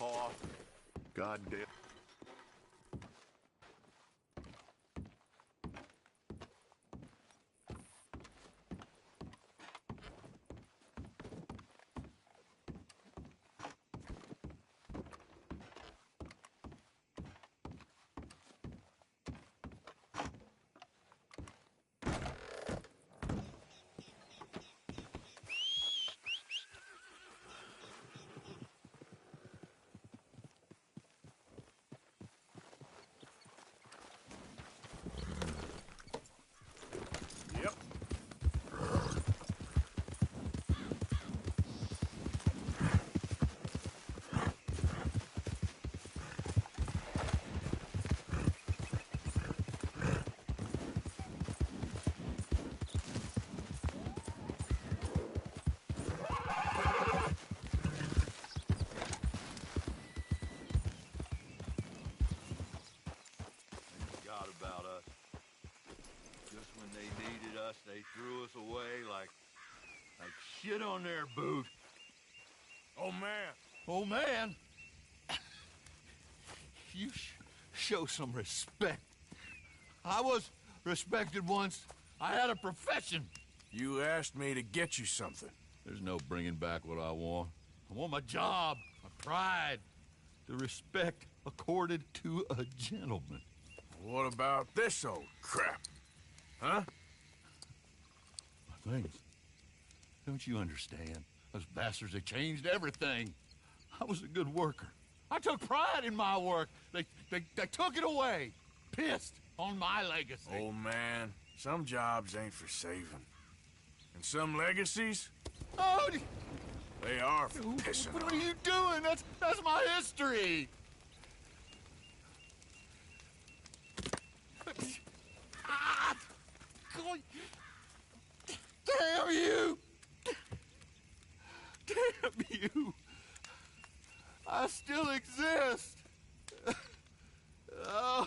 off. Goddamn. Yep. Forgot about us. Just when they needed us, they threw us away like shit on their boot. Oh, man. Oh, man. You show some respect. I was respected once. I had a profession. You asked me to get you something. There's no bringing back what I want. I want my job, my pride, the respect accorded to a gentleman. What about this old crap? Huh? My things. Don't you understand? Those bastards, they changed everything. I was a good worker. I took pride in my work. They took it away. Pissed on my legacy. Oh, man. Some jobs ain't for saving. And some legacies, Oh, they are for pissing what on. are you doing? That's my history. Ah! God. Damn you! Damn you! I still exist. Oh.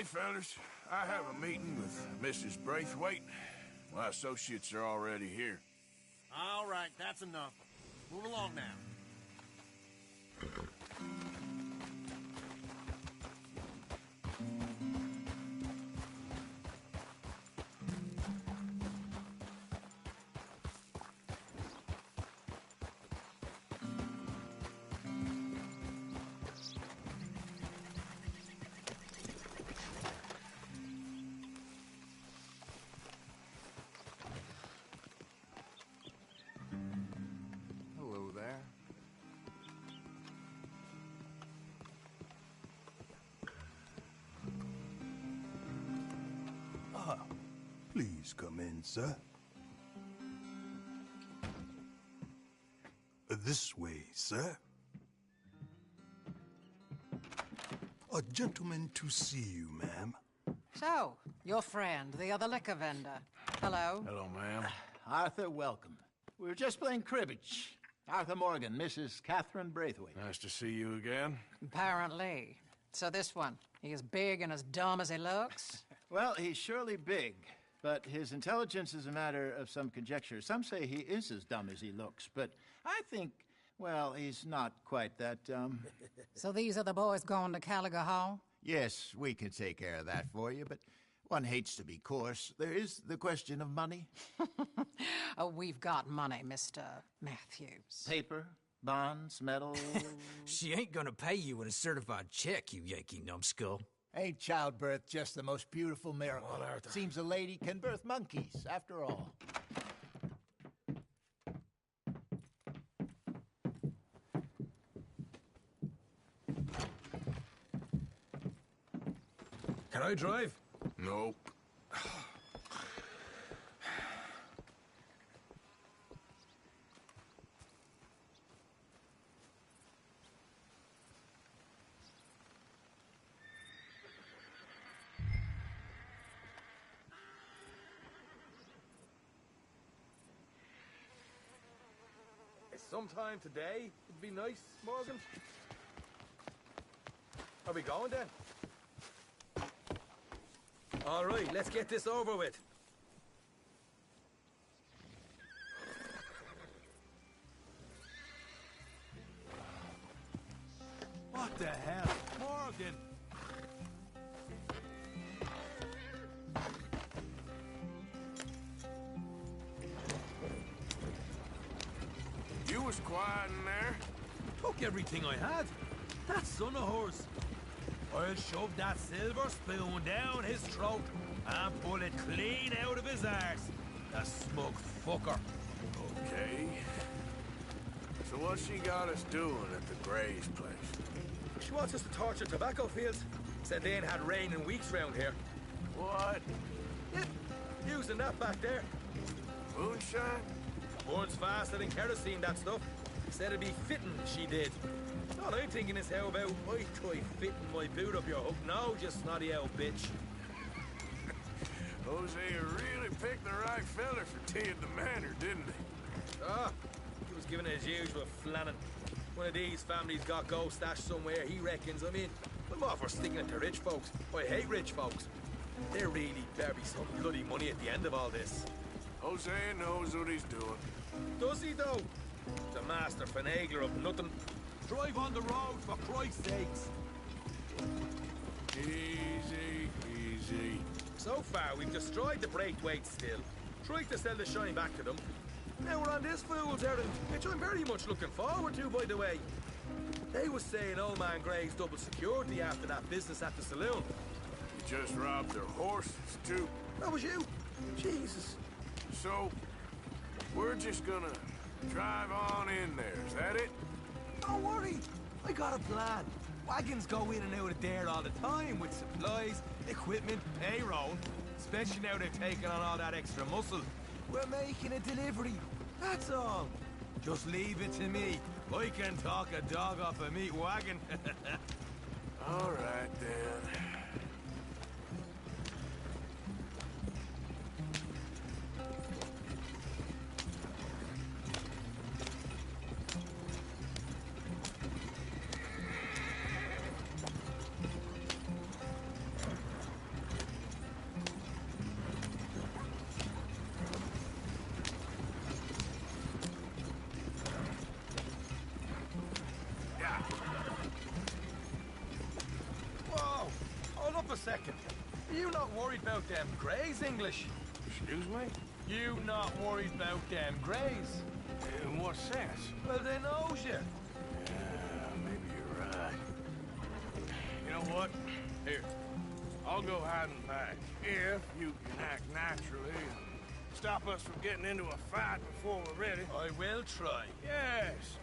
Hey, fellas. I have a meeting with Mrs. Braithwaite. My associates are already here. All right, that's enough. Move along now. Hello there. Ah, please come in, sir. This way, sir. A gentleman to see you, ma'am. So, your friend, the other liquor vendor. Hello. Hello, ma'am. Arthur, welcome. We were just playing cribbage. Arthur Morgan, Mrs. Catherine Braithwaite. Nice to see you again. Apparently. So this one, he is big and as dumb as he looks? Well, he's surely big, but his intelligence is a matter of some conjecture. Some say he is as dumb as he looks, but I think, well, he's not quite that dumb. So these are the boys going to Caliga Hall? Yes, we can take care of that for you, but one hates to be coarse. There is the question of money. Oh, we've got money, Mr. Matthews. Paper, bonds, metal. She ain't gonna pay you with a certified check, you Yankee numbskull. Ain't childbirth just the most beautiful miracle? Come on, Arthur. Seems a lady can birth monkeys, after all. Can I drive? Nope. Sometime today would be nice, Morgan. Are we going then? All right, let's get this over with. What the hell? Morgan! You was quiet in there. Took everything I had. That son of hers. I'll shove that silver spoon down his throat and pull it clean out of his arse. The smug fucker. Okay. So what she got us doing at the Gray's place? She wants us to torture tobacco fields. Said they ain't had rain in weeks round here. What? Yep, using that back there. Moonshine? Burns faster than kerosene, that stuff. Said it'd be fitting, she did. All I'm thinking is how about I try fitting my boot up your hook now, you snotty old bitch. Hosea really picked the right fella for teeing the manor, didn't he? Ah, he was giving it his usual flannin'. One of these families got gold stashed somewhere, he reckons. I mean, I'm all for sticking it to rich folks. I hate rich folks. There really better be some bloody money at the end of all this. Hosea knows what he's doing. Does he, though? The master finagler of nothing. Drive on the road, for Christ's sakes. Easy, easy. So far, we've destroyed the Braithwaite still. Tried to sell the shine back to them. Now we're on this fool's errand, which I'm very much looking forward to, by the way. They was saying old man Gray's double security after that business at the saloon. You just robbed their horses, too. That was you? Jesus. So, we're just gonna drive on in there, is that it? Don't worry, I got a plan. Wagons go in and out of there all the time with supplies, equipment, payroll. Especially now they've taken on all that extra muscle. We're making a delivery, that's all. Just leave it to me. I can talk a dog off a meat wagon. All right, then. second. You not worried about them greys, English? Excuse me? You not worried about them greys? In what sense? Well, they knows you. Yeah, maybe you're right. You know what? Here, I'll go hiding back. If you can act naturally and stop us from getting into a fight before we're ready. I will try. Yes.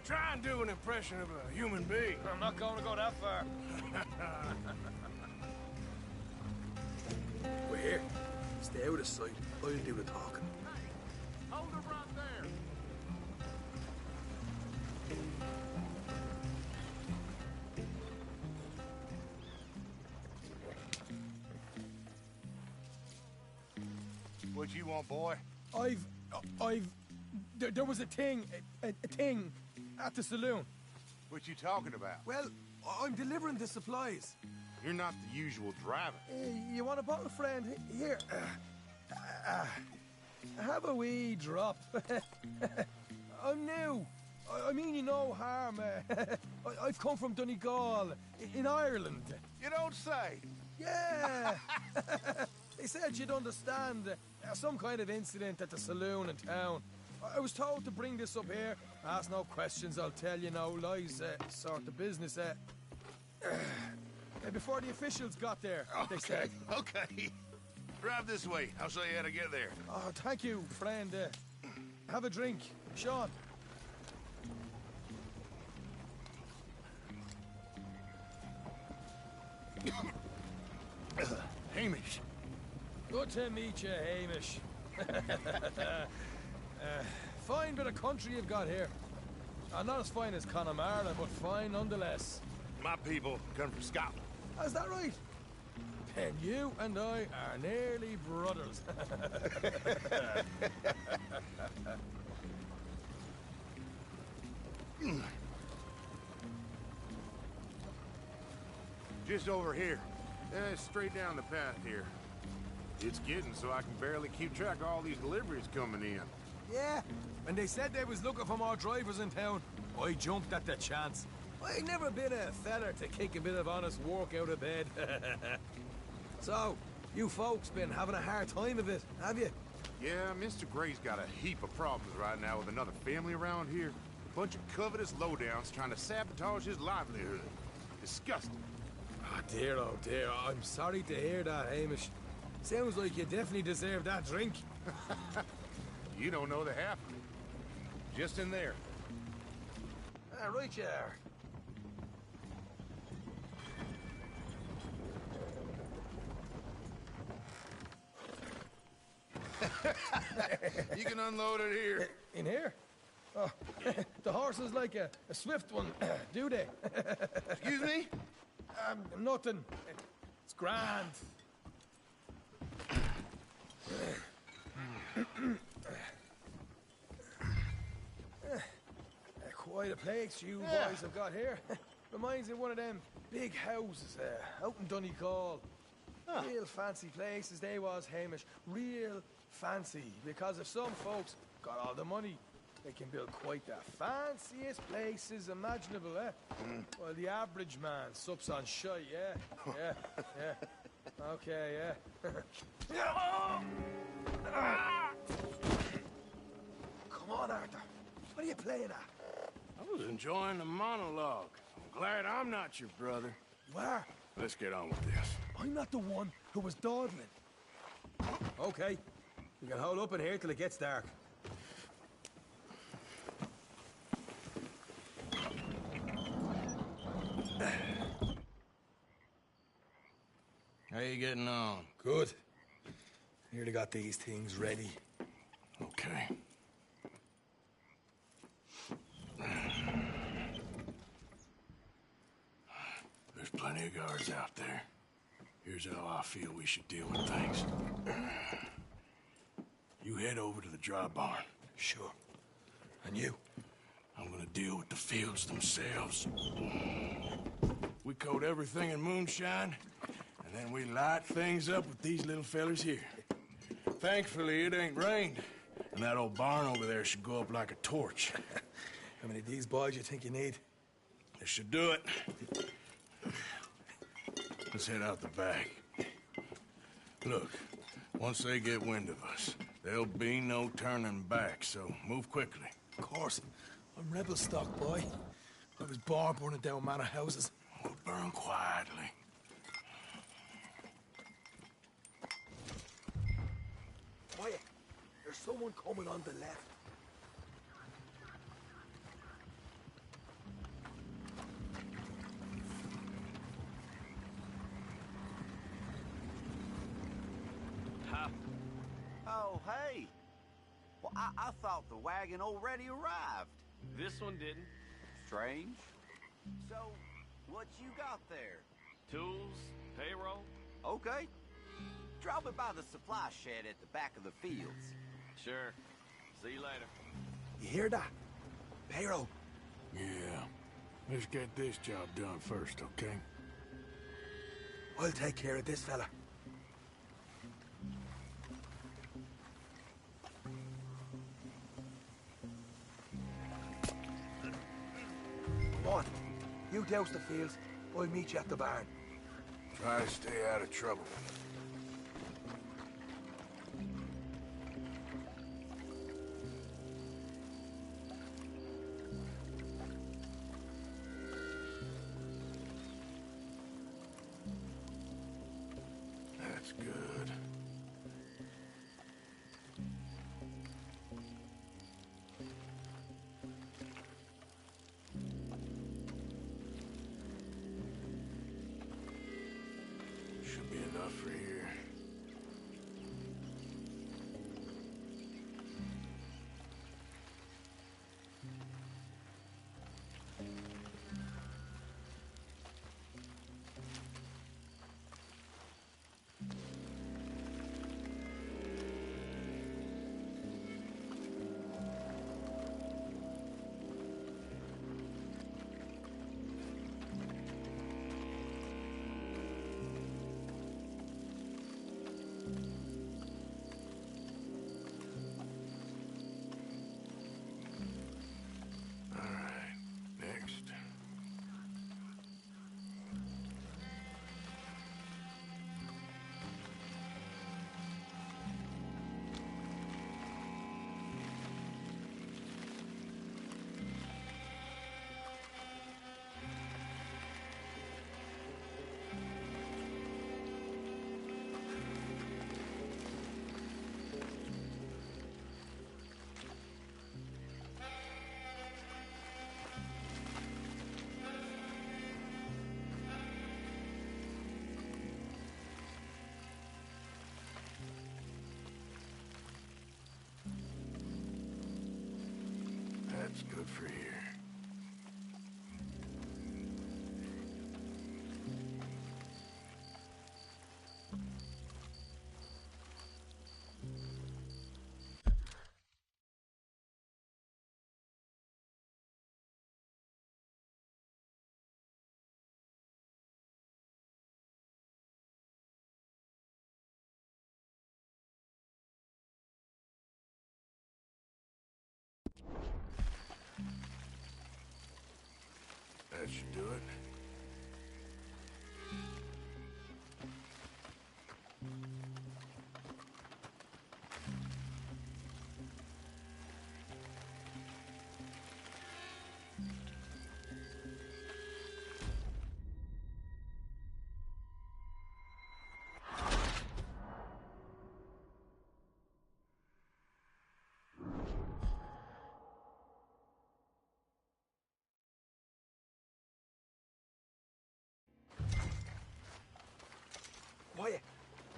Try and do an impression of a human being. I'm not going to go that far. We're here. Stay out of sight. I'll do the talking. Hold her right there. What you want, boy? There was a thing at the saloon. What you talking about? Well, I'm delivering the supplies. You're not the usual driver. You want a bottle, friend? Here. Have a wee drop. I'm new. I mean you no harm. I've come from Donegal, in Ireland. You don't say. Yeah. They said you'd understand some kind of incident at the saloon in town. I was told to bring this up here. Ask no questions, I'll tell you no lies, sort of business. Before the officials got there, they said. Okay. Drive this way. I'll show you how to get there. Oh, thank you, friend. Have a drink. Sean. Hamish. Good to meet you, Hamish. Fine bit of country you've got here. Not as fine as Connemara, but fine nonetheless. My people come from Scotland. Is that right? Then you and I are nearly brothers. Just over here. Straight down the path here. It's getting so I can barely keep track of all these deliveries coming in. Yeah, and they said they was looking for more drivers in town. I jumped at the chance. I never been a feller to kick a bit of honest work out of bed. So, you folks been having a hard time of it, have you? Yeah, Mr. Gray's got a heap of problems right now with another family around here. Bunch of covetous lowdowns trying to sabotage his livelihood. Disgusting. Oh dear, I'm sorry to hear that, Hamish. Sounds like you definitely deserve that drink. You don't know the half of it. Just in there. Right you are. You can unload it here. In here? Oh, the horse is like a swift one, do they? Excuse me? Nothing. It's grand. Quite a place you boys have got here. Reminds me of one of them big houses out in Donegal. Real fancy places they was, Hamish. Real fancy. Because if some folks got all the money, they can build quite the fanciest places imaginable, Well, the average man sups on shite, yeah. Okay, Come on, Arthur. What are you playing at? I was enjoying the monologue. I'm glad I'm not your brother. You are? Let's get on with this. I'm not the one who was dawdling. Okay. You can hold up in here till it gets dark. How you getting on? Good. Nearly got these things ready. Okay. There's plenty of guards out there. Here's how I feel we should deal with things. You head over to the dry barn. Sure. And you? I'm gonna deal with the fields themselves. We coat everything in moonshine, and then we light things up with these little fellers here. Thankfully, it ain't rained, and that old barn over there should go up like a torch. How many of these boys you think you need? This should do it. Let's head out the back. Look, once they get wind of us, there'll be no turning back, so move quickly. Of course. I'm rebel stock, boy. I was born burning down manor houses. We'll burn quietly. Quiet. There's someone coming on the left. Oh, hey. Well, I thought the wagon already arrived. This one didn't. Strange. So, what you got there? Tools, payroll. Okay. Drop it by the supply shed at the back of the fields. Sure. See you later. You hear that? Payroll. Yeah. Let's get this job done first, okay? I'll take care of this fella. Come on. You douse the fields. I'll meet you at the barn. Try to stay out of trouble. That's good. Should be enough for here. That's good for here. That should do it. Quiet.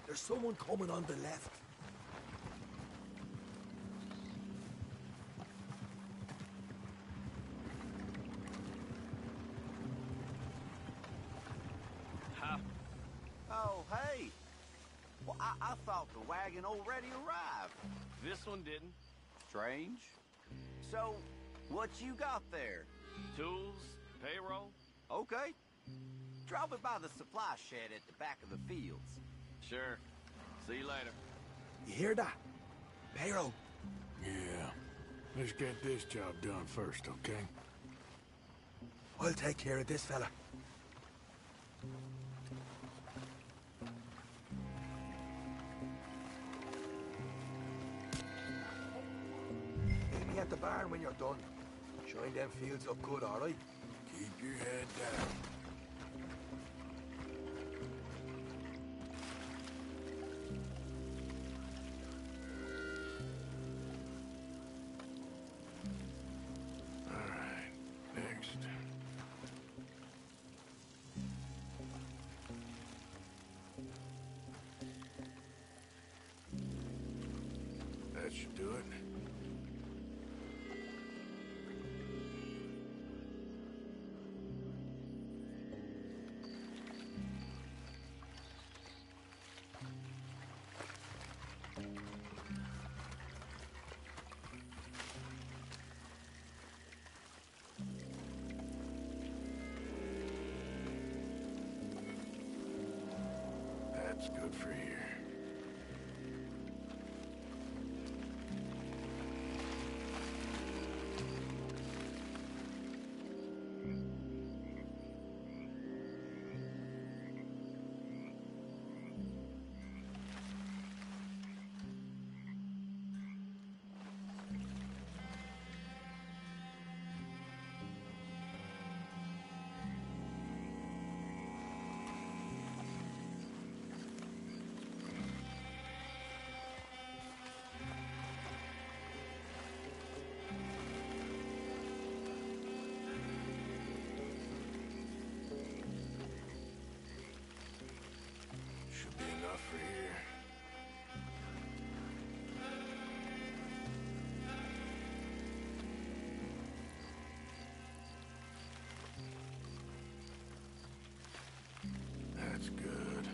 There's someone coming on the left. Oh, hey. Well, I thought the wagon already arrived. This one didn't. Strange. So, what you got there? Tools, payroll. Okay. Drop it by the supply shed at the back of the fields. Sure. See you later. You hear that? Payroll. Yeah. Let's get this job done first, okay? I'll take care of this fella. at the barn when you're done. Shine them fields up good, all right? Keep your head down. All right, next. That should do it. That's good for here. Should be enough for here. That's good.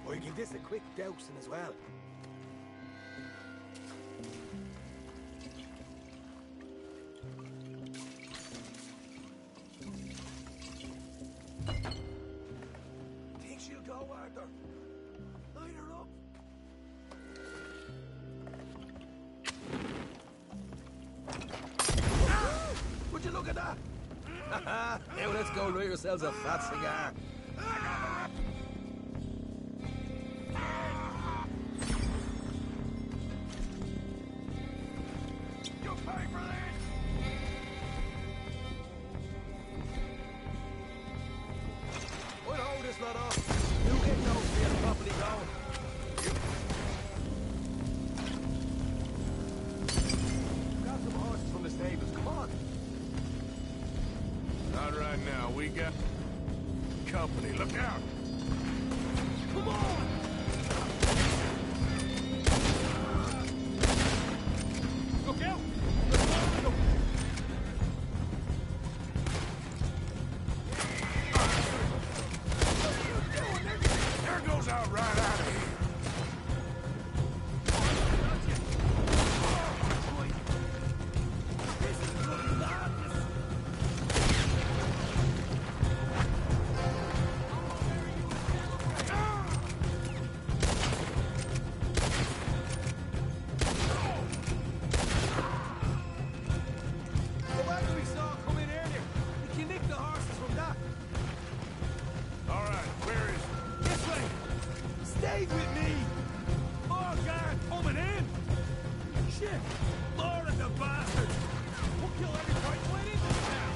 Or give this a quick dousing as well. Think she'll go, Arthur? Light her up. Would you look at that? Now let's go light yourselves a fat cigar. You'll pay for this! We'll hold this lot off. You get those wheels properly going. Got some horses from the stables. Come on. Not right now. We got company. Look out! Come on! Look out! There goes out right out of here. The wagon we saw come in earlier. We can nick the horses from that. All right, where is it? This way. Stay with me. More guard coming in. Shit. More of the bastards. We'll kill every fight way into the town.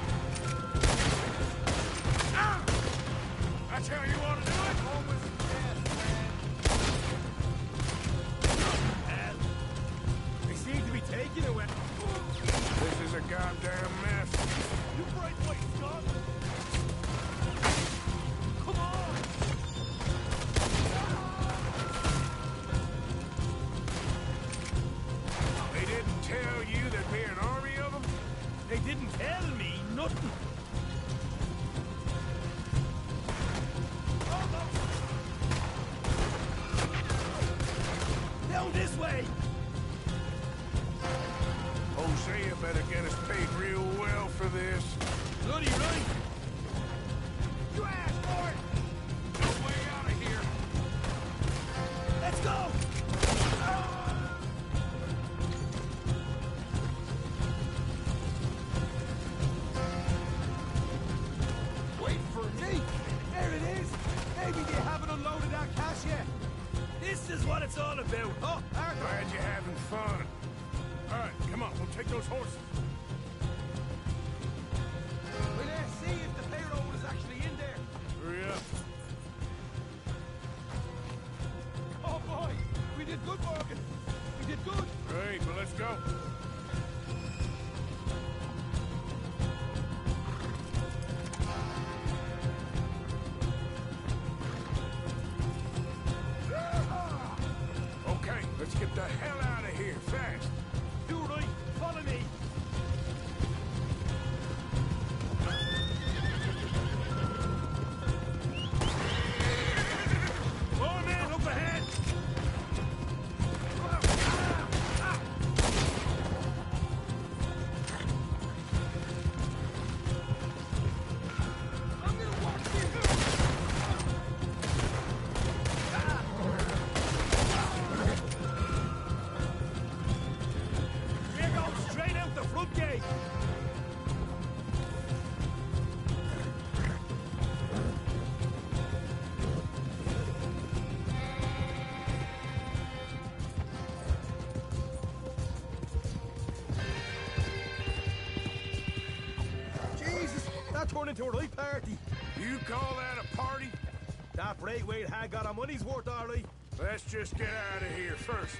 Ah! That's how you want to do it? Always dead, man. They seem to be taking it away. This is a goddamn mess. You break away, Scott. Come on. They didn't tell you there'd be an army of them? They didn't tell me nothing. is what it's all about. Oh, Arthur! Glad you're having fun. All right, come on, we'll take those horses. Well, let's see if the payroll is actually in there. Hurry up. Oh, boy! We did good, Morgan. We did good. Great, well, let's go. Okay, let's get the hell out of here, fast. Do right. Follow me. More men up ahead. We're going straight out the front gate. Jesus, that turned into a right party. You call that a party? That Braithwaite had got our money's worth, all right. Let's just get out of here first.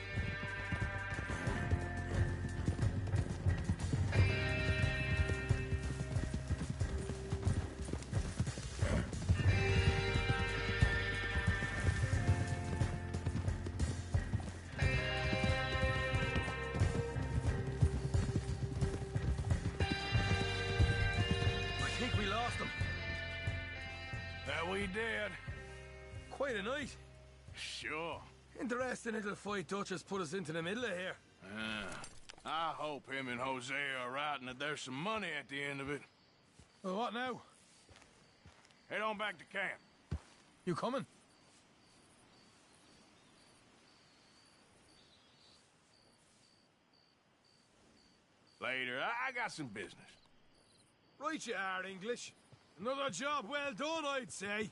I think we lost them. That we did. Quite a night. Sure. Interesting little fight Dutch has put us into the middle of here. I hope him and Jose are right and that there's some money at the end of it. Well, what now? Head on back to camp. You coming? Later. I got some business. Right you are, English. Another job well done, I'd say.